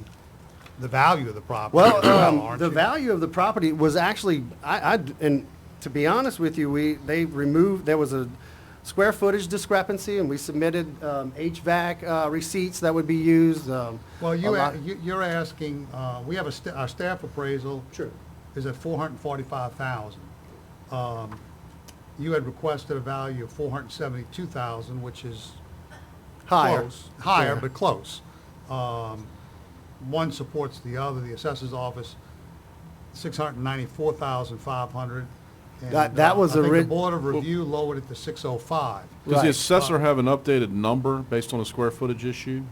value of the property as well, aren't the you? value of the property was actually, and to be honest with you, they removed, there was a square footage discrepancy, and we submitted HVAC receipts that would be used. Well, you're asking, we have our staff appraisal. Sure. Is at $445,000. You had requested a value of $472,000, which is Higher. close. Higher, Yeah. but close. One supports the other. The assessor's office, $694,500. That was I think the ori- Board of Review lowered it to $605. Does Right. the assessor have an updated number based on the square footage issue?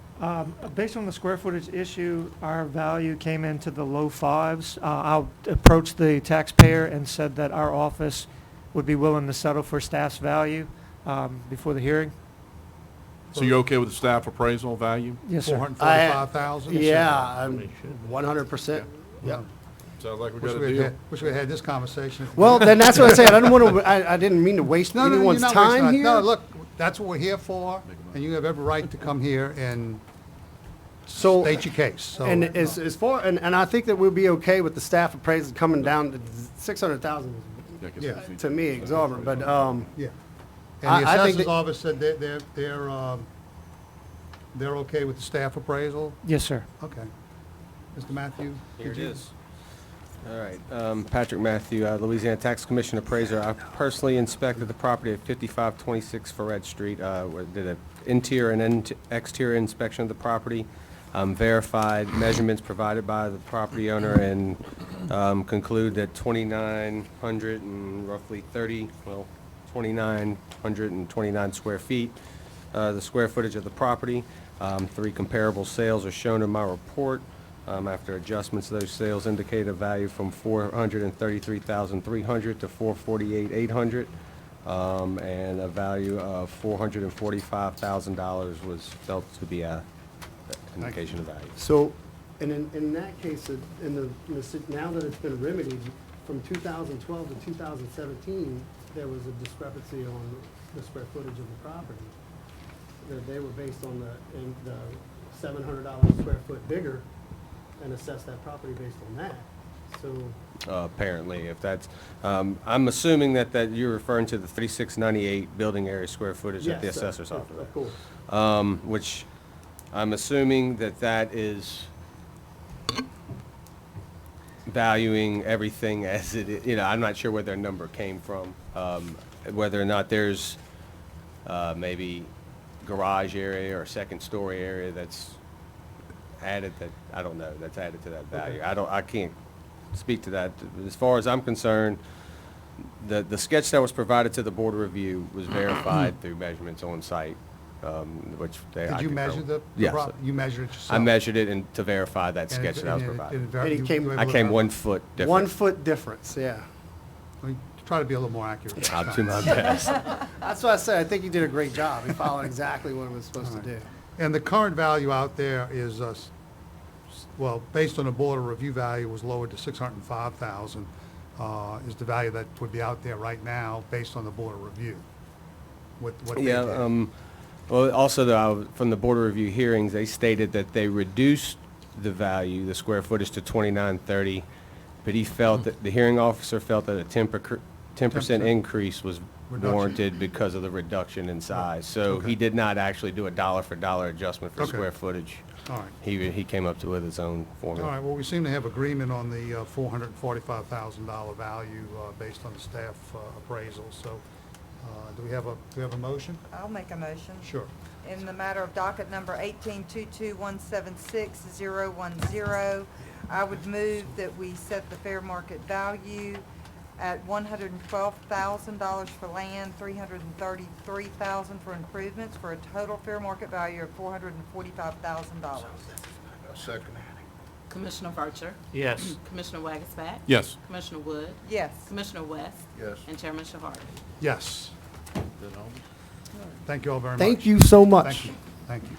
Based on the square footage issue, our value came into the low fives. I approached the taxpayer and said that our office would be willing to settle for staff's value before the hearing. So you're okay with the staff appraisal value? Yes, sir. $445,000? Yeah, 100%. Yep. Sounds like we Wish got we a had deal. had- wish we had this conversation. Well, then that's what I said. I didn't want to, I didn't mean to waste No, you're anyone's not wasting time our- here. No, look, that's what we're here for, and you have every right to come here and So, state your case, so. and as far, and I think that we'll be okay with the staff appraisal coming down to 600,000 Yeah. to me exorbitant, but, Yeah. I- And the I think assessor's that- office said they're okay with the staff appraisal? Yes, sir. Okay. Mr. Matthew? Here could it you- is. All right, Patrick Matthew, Louisiana Tax Commission appraiser. I personally inspected the property at 5526 Ferret Street, did an interior and exterior inspection of the property, verified measurements provided by the property owner, and conclude that 2,900 and roughly 2,929 square feet, the square footage of the property. 3 comparable sales are shown in my report. After adjustments, those sales indicate a value from $433,300 to $448,800, and a value of $445,000 was felt to be a indication of value. so, and in that case, now that it's been remedied, from 2012 to 2017, there was a discrepancy on the square footage of the property. They were based on the $700 square foot bigger, and assess that property based on that. So, Apparently, if that's, I'm assuming that you're referring to the 3698 building area square footage at the yes, assessor's office. of course. Which I'm assuming that is valuing everything as it is. I'm not sure where their number came from, whether or not there's maybe garage area or second story area that's added that's added to that value. I can't speak to that. As far as I'm concerned, the sketch that was provided to the Board of Review was verified through measurements on site, which they. Did you measure the Yes. you measured it yourself? I measured it to verify that And sketch it- that I was and it- provided. And he came- I came 1 foot different. 1 foot difference, yeah. We try to be a little more accurate. I'll do my best. That's what I said. I think you did a great job. You followed exactly what it was supposed to do. And the current value out there is, well, based on the border review value, was lowered to 605,000, is the value that would be out there right now based on the border review. What they Yeah, did. well, also, from the Board of Review hearings, they stated that they reduced the value, the square footage, to 2930, but he felt that, the hearing officer felt that a 10% increase was Reduction. warranted because of the reduction in size. So Okay. he did not actually do a dollar-for-dollar adjustment for Okay. square footage. All right. He came up with his own All formula. right, well, we seem to have agreement on the $445,000 value based on the staff appraisal. So do we have a motion? I'll make a motion. Sure. In the matter of docket number 18-22-176-010, I would move that we set the fair market value at $112,000 for land, $333,000 for improvements, for a total fair market value of $445,000. Second. Commissioner Vercher, Yes. Commissioner Wagasback, Yes. Commissioner Wood, Yes. Commissioner West, Yes. and Chairman Shavardi. Yes. Thank you all very much. Thank you so much. Thank you. Thank you.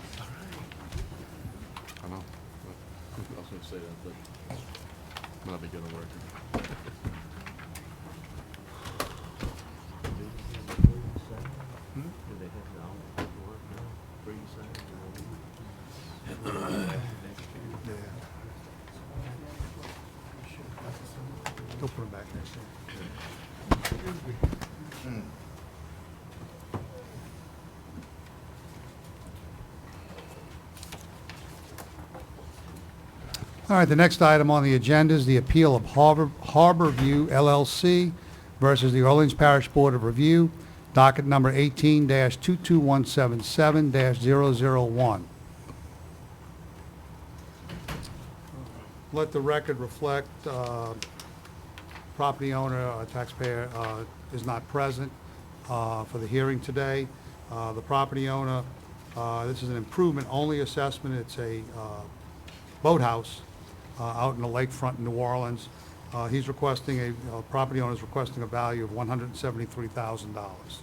I know. I was going to say that, but might not be good on record. Go put them back next year. All right, the next item on the agenda is the appeal of Harborview LLC versus the Orleans Parish Board of Review, docket number 18-22177-001. Let the record reflect, property owner, taxpayer, is not present for the hearing today. The property owner, this is an improvement-only assessment. It's a boathouse out in the lakefront in New Orleans. He's requesting property owner is requesting a value of $173,000.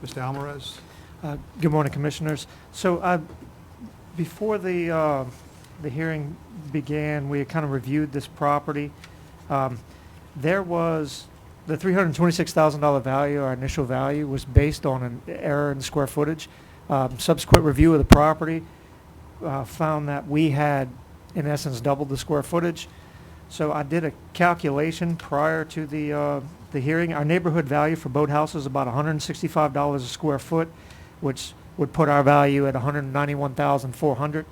Mr. Alvarez? Good morning, Commissioners. So before the hearing began, we had kind of reviewed this property. There was the $326,000 value, our initial value, was based on an error in square footage. Subsequent review of the property found that we had, in essence, doubled the square footage. So I did a calculation prior to the hearing. Our neighborhood value for boathouses is about $165 a square foot, which would put our value at $191,400.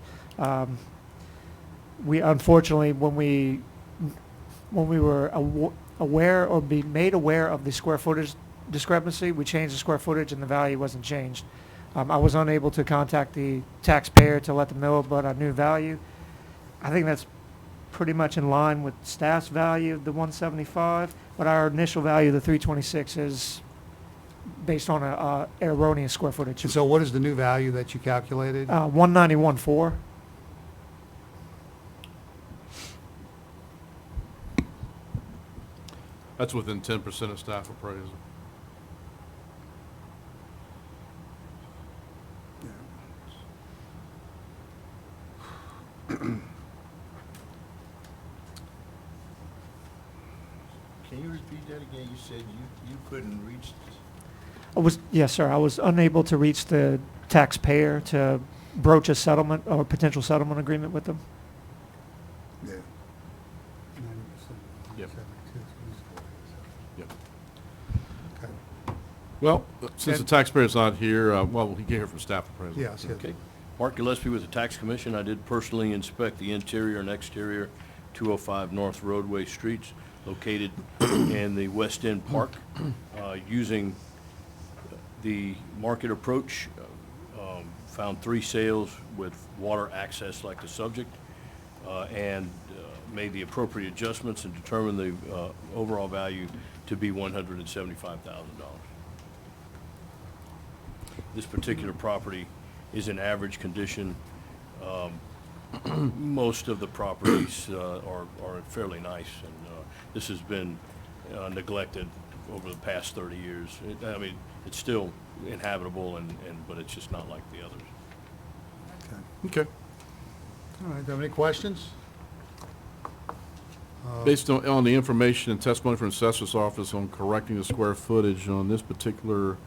We unfortunately, when we were aware or be made aware of the square footage discrepancy, we changed the square footage and the value wasn't changed. I was unable to contact the taxpayer to let them know about our new value. I think that's pretty much in line with staff's value of the 175, but our initial value of the 326 is based on a erroneous square footage. And so what is the new value that you calculated? 191.4. That's within 10% of staff appraisal. Can you repeat that again? You said you couldn't reach Yes, sir. I was unable to reach the taxpayer to broach a settlement or potential settlement agreement with them. Yeah. 90%. Yep. 72. Yep. Okay. Well, since the And- taxpayer's not here, well, he can hear from staff appraisal. Yes, yes. Okay. Mark Gillespie with the Tax Commission. I did personally inspect the interior and exterior 205 North Roadway streets located in the West End Park. Using the market approach, found 3 sales with water access like the subject, and made the appropriate adjustments and determined the overall value to be $175,000. This particular property is in average condition. most of the properties are fairly nice, and this has been neglected over the past 30 years. I mean, it's still inhabitable, but it's just not like the others. Okay. All right, do you have any questions? Based on the information and testimony from the Assessor's Office on correcting the square footage on this particular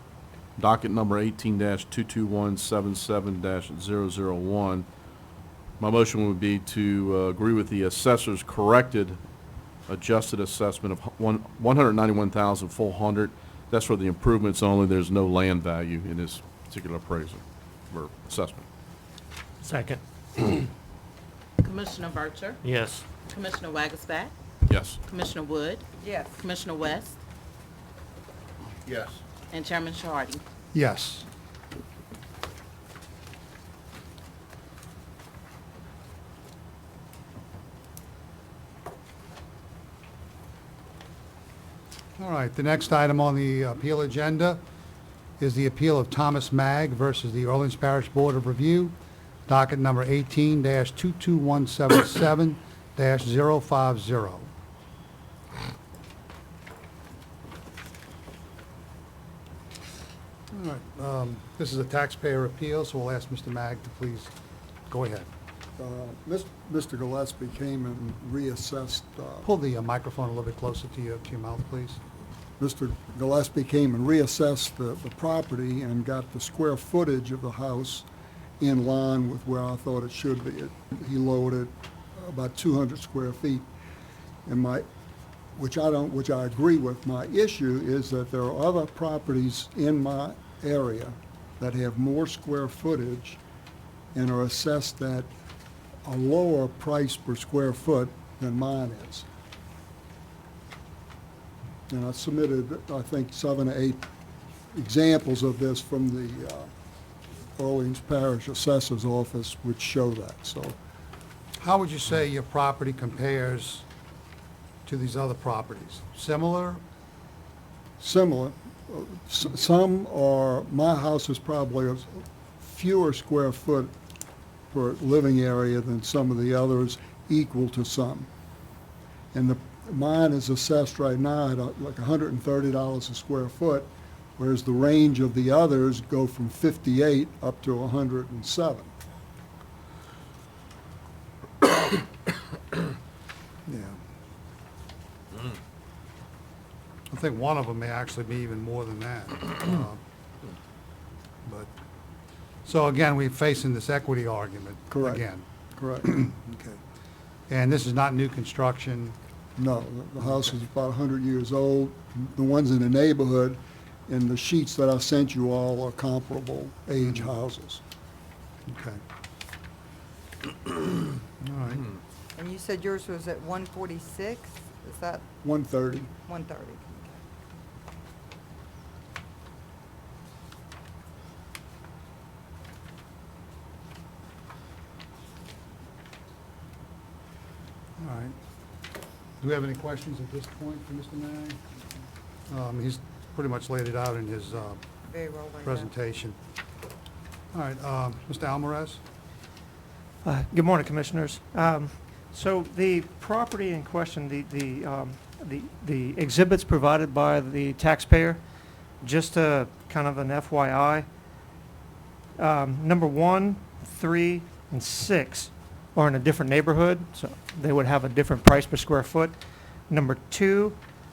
docket number 18-22177-001, my motion would be to agree with the assessor's corrected adjusted assessment of $191,400. That's for the improvements only. There's no land value in this particular appraisal or assessment. Second. Commissioner Vercher, Yes. Commissioner Wagasback, Yes. Commissioner Wood, Yes. Commissioner West, Yes. and Chairman Shardy. Yes. All right, the next item on the appeal agenda is the appeal of Thomas Mag versus the Orleans Parish Board of Review, docket number 18-22177-050. All right, this is a taxpayer appeal, so we'll ask Mr. Mag to please go ahead. Mr. Gillespie came and reassessed, Pull the microphone a little bit closer to your mouth, please. Mr. Gillespie came and reassessed the property and got the square footage of the house in line with where I thought it should be. He lowered it about 200 square feet. And which I agree with. My issue is that there are other properties in my area that have more square footage and are assessed at a lower price per square foot than mine is. And I submitted, I think, 7 or 8 examples of this from the Orleans Parish Assessor's Office, which show that. So, How would you say your property compares to these other properties? Similar? similar. Some are, my house is probably fewer square foot per living area than some of the others, equal to some. And mine is assessed right now at like $130 a square foot, whereas the range of the others go from 58 up to 107. Yeah. I think one of them may actually be even more than that. But, so again, we're facing this equity argument Correct. again. Correct. Okay. And this is not new construction. No, the house is about 100 years old. The ones in the neighborhood, and the sheets that I sent you all are comparable age houses. Okay. All right. And you said yours was at 146? Is that 130. 130? All right. Do we have any questions at this point for Mr. Mag? He's pretty much laid it out in his Very well laid out. presentation. All right, Mr. Alvarez? Good morning, Commissioners. So the property in question, the exhibits provided by the taxpayer, just a kind of an FYI, number 1, 3, and 6 are in a different neighborhood, so they would have a different price per square foot. Number 2,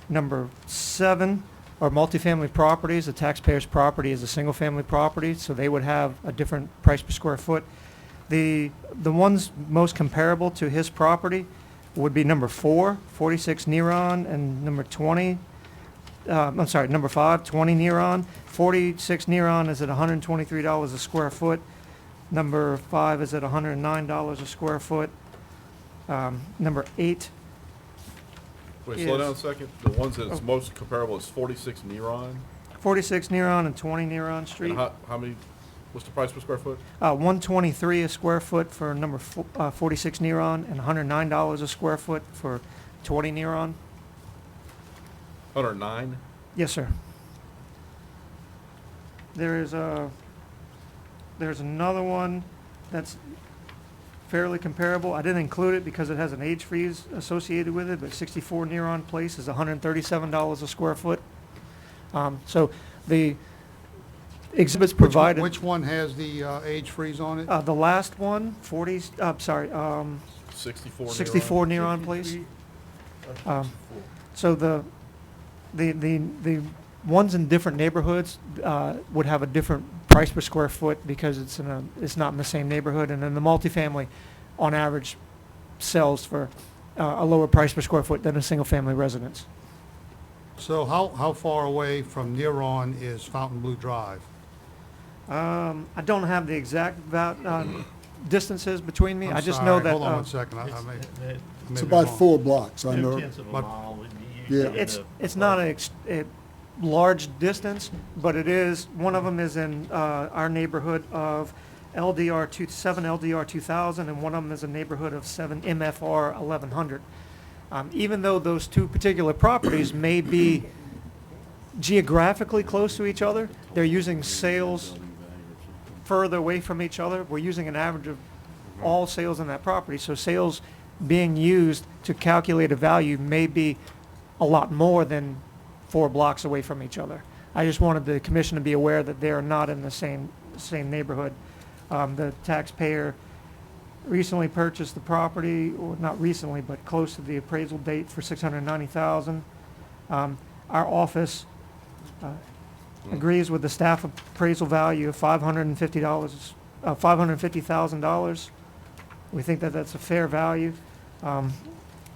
number 7 are multifamily properties. The taxpayer's property is a single-family property, so they would have a different price per square foot. The ones most comparable to his property would be number 4, 46 Neron, and number 20, number 5, 20 Neron. 46 Neron is at $123 a square foot. Number 5 is at $109 a square foot. Number 8. Wait, slow down a Is- second. The ones that's Oh. most comparable is 46 Neron. 46 Neron and 20 Neron Street. And how many, what's the price per square foot? 123 a square foot for number 46 Neron, and $109 a square foot for 20 Neron. 109? Yes, sir. There's another one that's fairly comparable. I didn't include it because it has an age freeze associated with it, but 64 Neron Place is $137 a square foot. So the exhibits provided. Which one has the age freeze on it? The last one, 64 Neron Place. So the ones in different neighborhoods would have a different price per square foot because it's not in the same neighborhood, and then the multifamily, on average, sells for a lower price per square foot than a single-family residence. So how far away from Neron is Fontainebleau Drive? I don't have the exact distances between me. I'm I just sorry, know that. hold on 1 second. I may It's be about wrong. 4 blocks, I know. 0.2 of a But- mile. Yeah. It's not a large distance, but it is, one of them is in our neighborhood of 7 LDR 2000, and one of them is a neighborhood of 7 MFR 1100. Even though those two particular properties may be geographically close to each other, they're using sales further away from each other. We're using an average of all sales in that property, so sales being used to calculate a value may be a lot more than 4 blocks away from each other. I just wanted the commission to be aware that they are not in the same neighborhood. The taxpayer recently purchased the property, or not recently, but close to the appraisal date for $690,000. Our office agrees with the staff appraisal value of $550,000. We think that that's a fair value.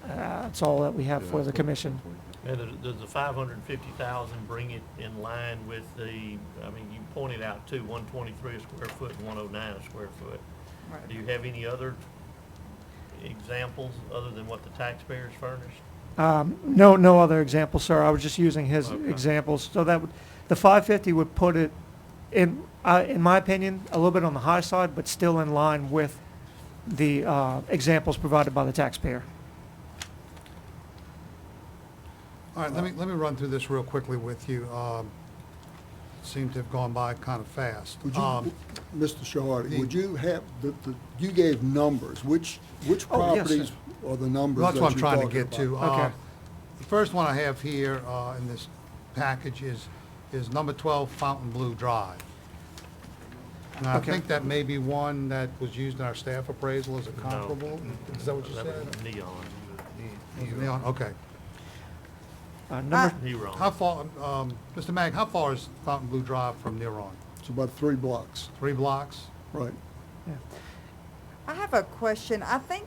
That's all that we have for the commission. And does the 550,000 bring it in line with the, I mean, you pointed out too, 123 a square foot and 109 a square foot. Right. Do you have any other examples other than what the taxpayers furnished? No other examples, sir. I was just using his Okay. examples. So that would, the 550 would put it, in my opinion, a little bit on the high side, but still in line with the examples provided by the taxpayer. All right, let me run through this real quickly with you. Seemed to have gone by kind of fast. Would you, Mr. Shahardy, would you have, you gave numbers, which Oh, yes, sir. properties are the numbers that That's what I'm you're trying to talking get to. about? Okay. The first one I have here in this package is number 12 Fontainebleau Drive. Now, I Okay. think that may be one that was used in our staff appraisal as a comparable. Is that what you That said? was Neon. Was it Neon? Okay. Number, Neron. How far, Mr. Mag, how far is Fontainebleau Drive from Neron? It's about 3 blocks, 3 blocks? right. I have a question. I think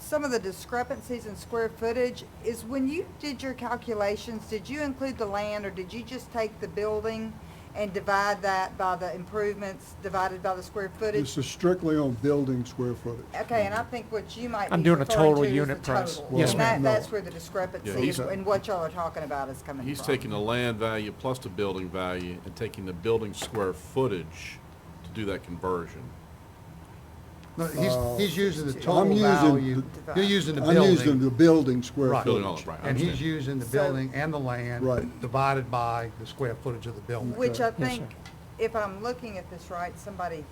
some of the discrepancies in square footage is when you did your calculations, did you include the land, or did you just take the building and divide that by the improvements divided by the square footage? This is strictly on building square footage. Okay, and I think what you might be I'm doing a referring total to is unit the price. total. Yes, And ma'am. that's where the discrepancy he's- and what y'all are talking about is coming from. He's taking the land value plus the building value and taking the building square footage to do that conversion. No, he's using the I'm total using value. You're using the I'm using building. the building square Right. Building all footage. right, I And he's understand. using the So- building and the land. Right. Divided by the square footage of the building. Which I Yes, think, sir. if I'm looking at this right, somebody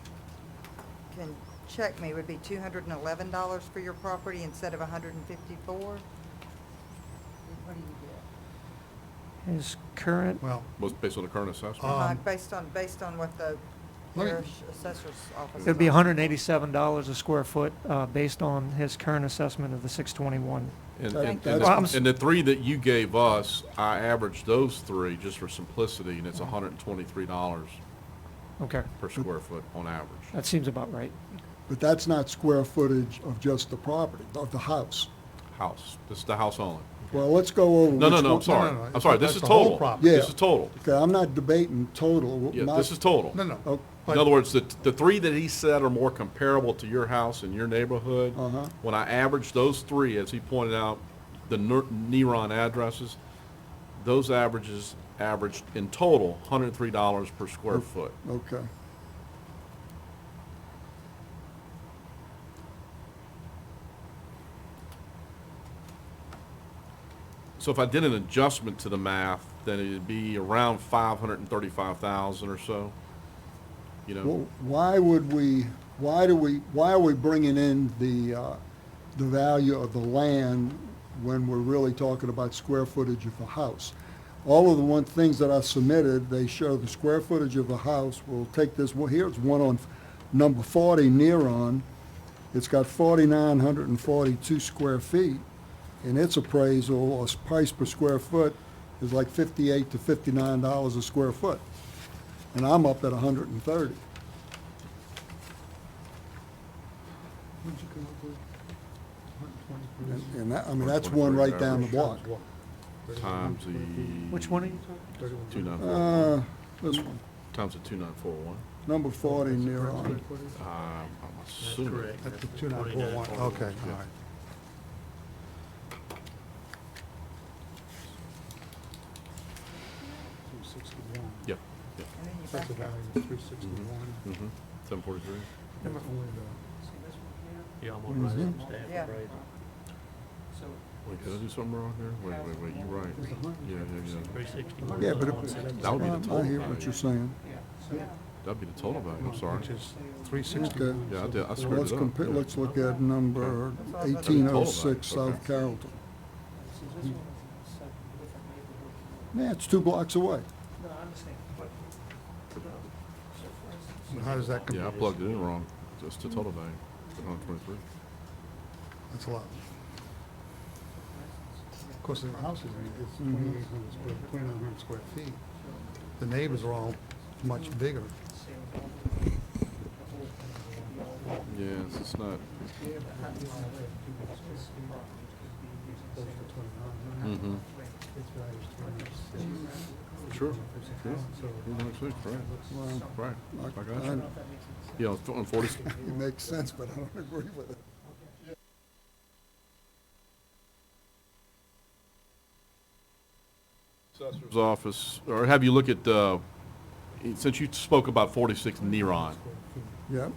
can check me, would be $211 for your property instead of $154? What do you get? his current, Well, Was based on the current assessment. Based on what the let me- parish assessor's office is. it'd be on. $187 a square foot, based on his current assessment of the 621. And, Thank and, you. and, Well, I'm the, and the 3 that you gave us, I averaged those 3 just for simplicity, and it's $123 Okay, per square foot on average. that seems about right. But that's not square footage of just the property, of the house. House. This is the house only. Well, let's go over. No, which I'm one- sorry. no, I'm sorry. This that's is the whole total. property. This Yeah. is total. Okay, I'm not debating total. Yeah, My- this is total. no, no. Oh, But- In other words, the 3 that he said are more comparable to your house and your neighborhood, Uh-huh. when I averaged those 3, as he pointed out, the Neron addresses, those averages averaged in total $103 per square foot. Okay. So if I did an adjustment to the math, then it'd be around 535,000 or so. You know, Well, why would we why are we bringing in the value of the land when we're really talking about square footage of the house? All of the things that I submitted, they show the square footage of the house. We'll take this, well, here's one on number 40, Neron. It's got 4,942 square feet, and its appraisal or price per square foot is like $58 to $59 a square foot. And I'm up at 130. And that, I mean, that's one right down the block. Times the. Which one are you talking? 2941. This one, Times the 2941. number 40 near on. I'm assuming. That's the 2941, okay, all right. Yeah, yeah. And then you That's back a value of 361. Mm-hmm. 743. Number Yeah, I'm gonna write it in Mhm. staff Yeah. appraisal. Wait, did I do something wrong here? Wait, you're right. Yeah. 361. Yeah, but That would be the I total hear what value. you're saying. That'd be the total value, I'm sorry. Which is 361. Okay. Yeah, I did, I Well, screwed let's it up. compare, let's look at number That's all. 1806 Okay. South Carrollton. Yeah, it's 2 blocks away. How does that Yeah, I compare? plugged it in wrong. Just the total value, 123. That's a lot. Of course, the house is 2,900 square feet. The neighbors are all much bigger. Yes, it's not. Mm-hmm. Sure. Yeah. 396, right. Well, Right. I got I- you. Yeah, on 40. It makes sense, but I don't agree with it. Assessor's office, or have you look at, since you spoke about 46 Neron. Yep.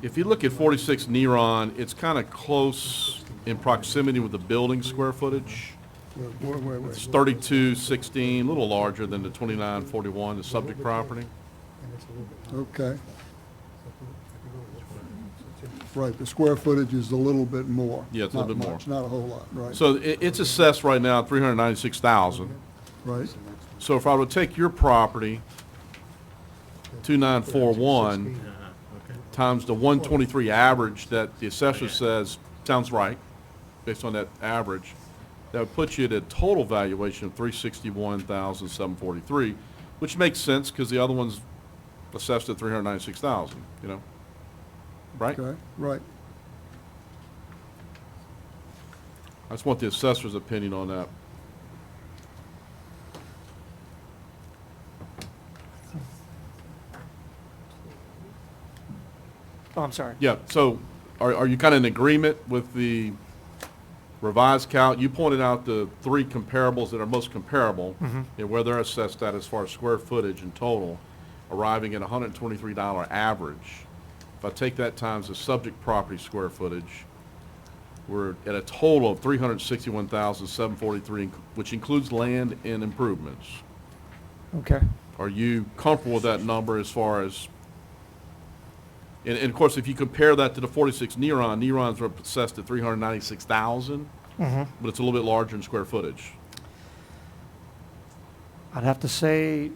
If you look at 46 Neron, it's kind of close in proximity with the building square footage. Wait. It's 3216, a little larger than the 2941, the subject property. Okay. Right, the square footage is a little bit more. Yeah, it's a little Not bit much, more. Not a whole lot, right. So it's assessed right now at 396,000. Right, So if I would take your property, 2941, times the 123 average that the assessor says sounds right, based on that average, that would put you at a total valuation of 361,743, which makes sense because the other one's assessed at 396,000, you know? Right? okay, right. I just want the assessor's opinion on that. Oh, I'm sorry. Yeah, so are you kind of in agreement with the revised count? You pointed out the 3 comparables that are most comparable and where they're assessed at as far as square footage in total, arriving at $123 average. If I take that times the subject property square footage, we're at a total of 361,743, which includes land and improvements. Okay. Are you comfortable with that number as far as, and of course, if you compare that to the 46 Neron, Neron's are assessed at 396,000, but it's a little bit larger in square footage. I'd have to say,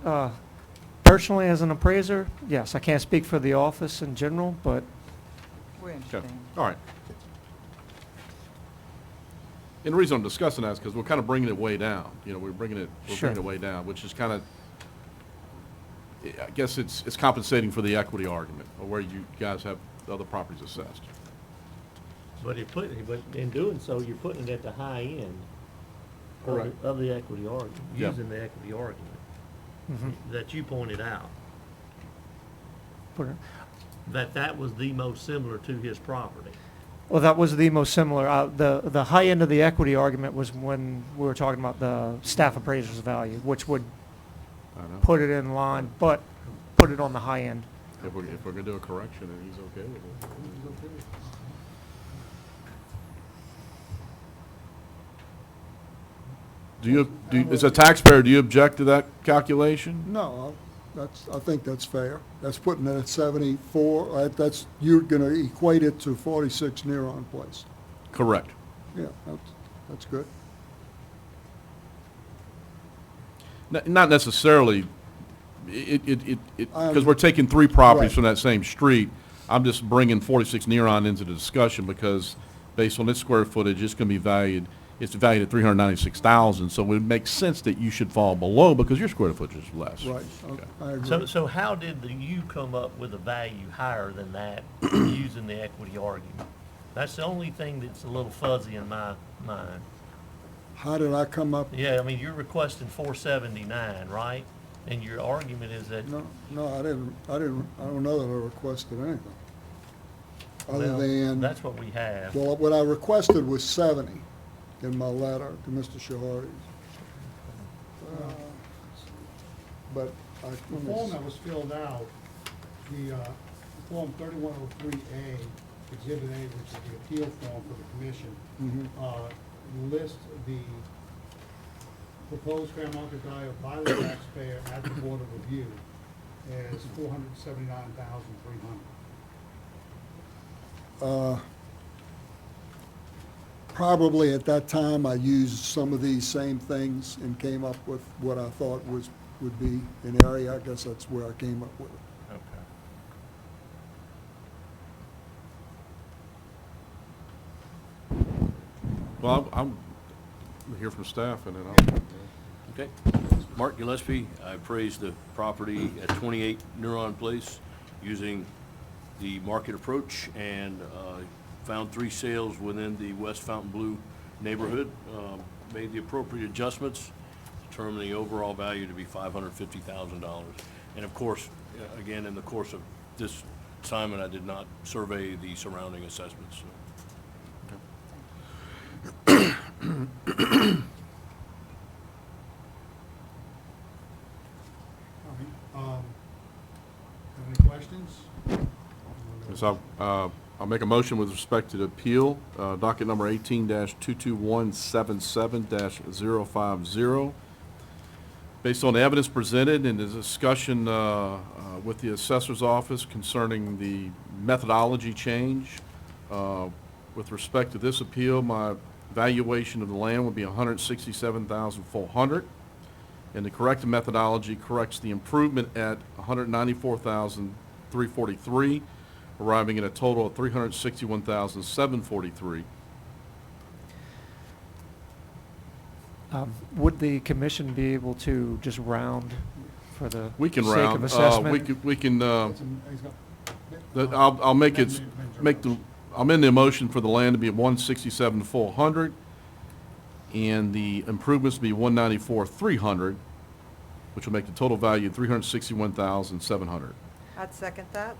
personally, as an appraiser, yes, I can't speak for the office in general, but We Okay, understand. all right. And the reason I'm discussing that is because we're kind of bringing it way down. You know, we're bringing it way down, which is kind of, I guess it's compensating for the equity argument, or where you guys have the other properties assessed. But in doing so, you're putting it at the high end Correct. of the equity argument, Yeah. using the equity argument that you pointed out, put it- that was the most similar to his property. well, that was the most similar. The high end of the equity argument was when we were talking about the staff appraiser's value, which would I know. put it in line, but put it on the high end. If we're going to do a correction, and he's okay with it. As a taxpayer, do you object to that calculation? No, I think that's fair. That's putting it at 74, that's, you're gonna equate it to 46 Neron Place. Correct. Yeah, that's good. Not necessarily, because we're Um, taking three properties right. from that same street. I'm just bringing 46 Neron into the discussion because based on its square footage, it's going to be valued, it's valued at 396,000. So it would make sense that you should fall below because your square footage is less. Right, Okay. I agree. So how did you come up with a value higher than that using the equity argument? That's the only thing that's a little fuzzy in my mind. How did I come up? Yeah, I mean, you're requesting 479, right? And your argument is that, No, I don't know that I requested anything. Other well, than, that's what we have. well, what I requested was 70 in my letter to Mr. Shahari. But The form that was filled out, the Form 3103A, Exhibit A, which is the appeal form for the commission, lists the proposed fair market value by the taxpayer at the board of review as $479,300. Probably at that time, I used some of these same things and came up with what I thought would be an area. I guess that's where I came up with it. Okay. Well, I'm hear from staff and then I'll. Okay. Mark Gillespie, I appraised the property at 28 Neuron Place using the market approach and found 3 sales within the West Fontainebleau neighborhood, made the appropriate adjustments, determining the overall value to be $550,000. And of course, again, in the course of this assignment, I did not survey the surrounding assessments. So. Any questions? So I'll make a motion with respect to the appeal, docket number 18-22177-050. Based on the evidence presented and the discussion with the assessor's office concerning the methodology change, with respect to this appeal, my valuation of the land would be $167,400. And the corrected methodology corrects the improvement at $194,343, arriving at a total of $361,743. Would the commission be able to just round for the We can sake round. of assessment? I'll make it, I'll amend the motion for the land to be at $167,400, and the improvements to be $194,300, which will make the total value $361,700. I'd second that.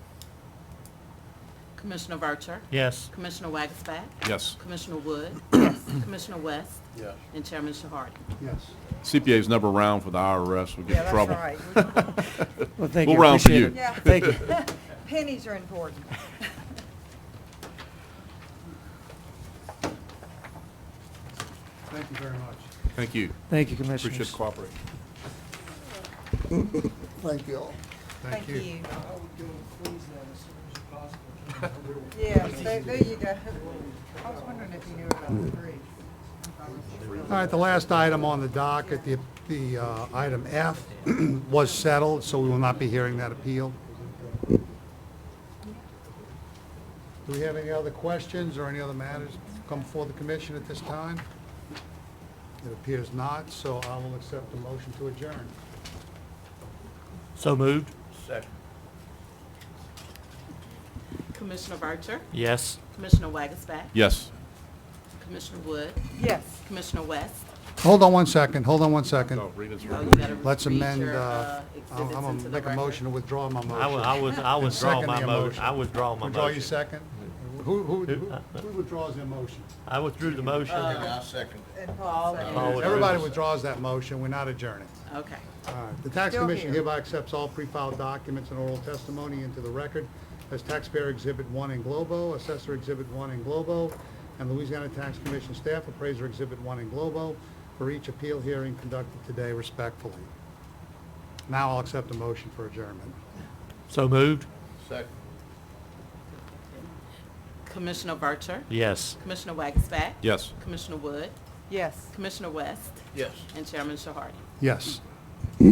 Commissioner Vercher? Yes. Commissioner Wagstaff? Yes. Commissioner Wood? Yes. Commissioner West? Yes. And Chairman Shahardi? Yes. CPA's never around for the IRS. We'll get in trouble. Yeah, that's right. Well, thank We'll you. round for Appreciate you. it. Yeah. Thank you. Pennies are important. Thank you very much. Thank you. Thank you, Commissioners. Appreciate the cooperation. Thank you all. Thank you. Yeah, there you go. I was wondering if you knew about the bridge. All right, the last item on the docket, the item F, was settled, so we will not be hearing that appeal. Do we have any other questions or any other matters come before the commission at this time? It appears not, so I will accept the motion to adjourn. So moved? Commissioner Vercher? Yes. Commissioner Wagstaff? Yes. Commissioner Wood? Yes. Commissioner West? Hold on one second, hold on one second. Oh, read it. Oh, you gotta Let's read amend, your, I'm exhibits gonna into the make a record. motion to withdraw my motion. I withdraw Second my the motion. motion. I withdraw my Withdraw your motion. second? Who withdraws their motion? I withdrew the motion. I'll second it. And Paul. Paul would- Everybody withdraws that motion, we're not adjourning. Okay. All right. The Tax Still Commission here. hereby accepts all pre-filed documents and oral testimony into the record as Taxpayer Exhibit 1 in Globo, Assessor Exhibit 1 in Globo, and Louisiana Tax Commission Staff Appraiser Exhibit 1 in Globo for each appeal hearing conducted today respectfully. Now I'll accept a motion for adjournment. So moved? Second. Commissioner Vercher, Yes. Commissioner Wagstaff, Yes. Commissioner Wood, Yes. Commissioner West, Yes. and Chairman Shahardy. Yes. See,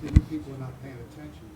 you people are not paying attention.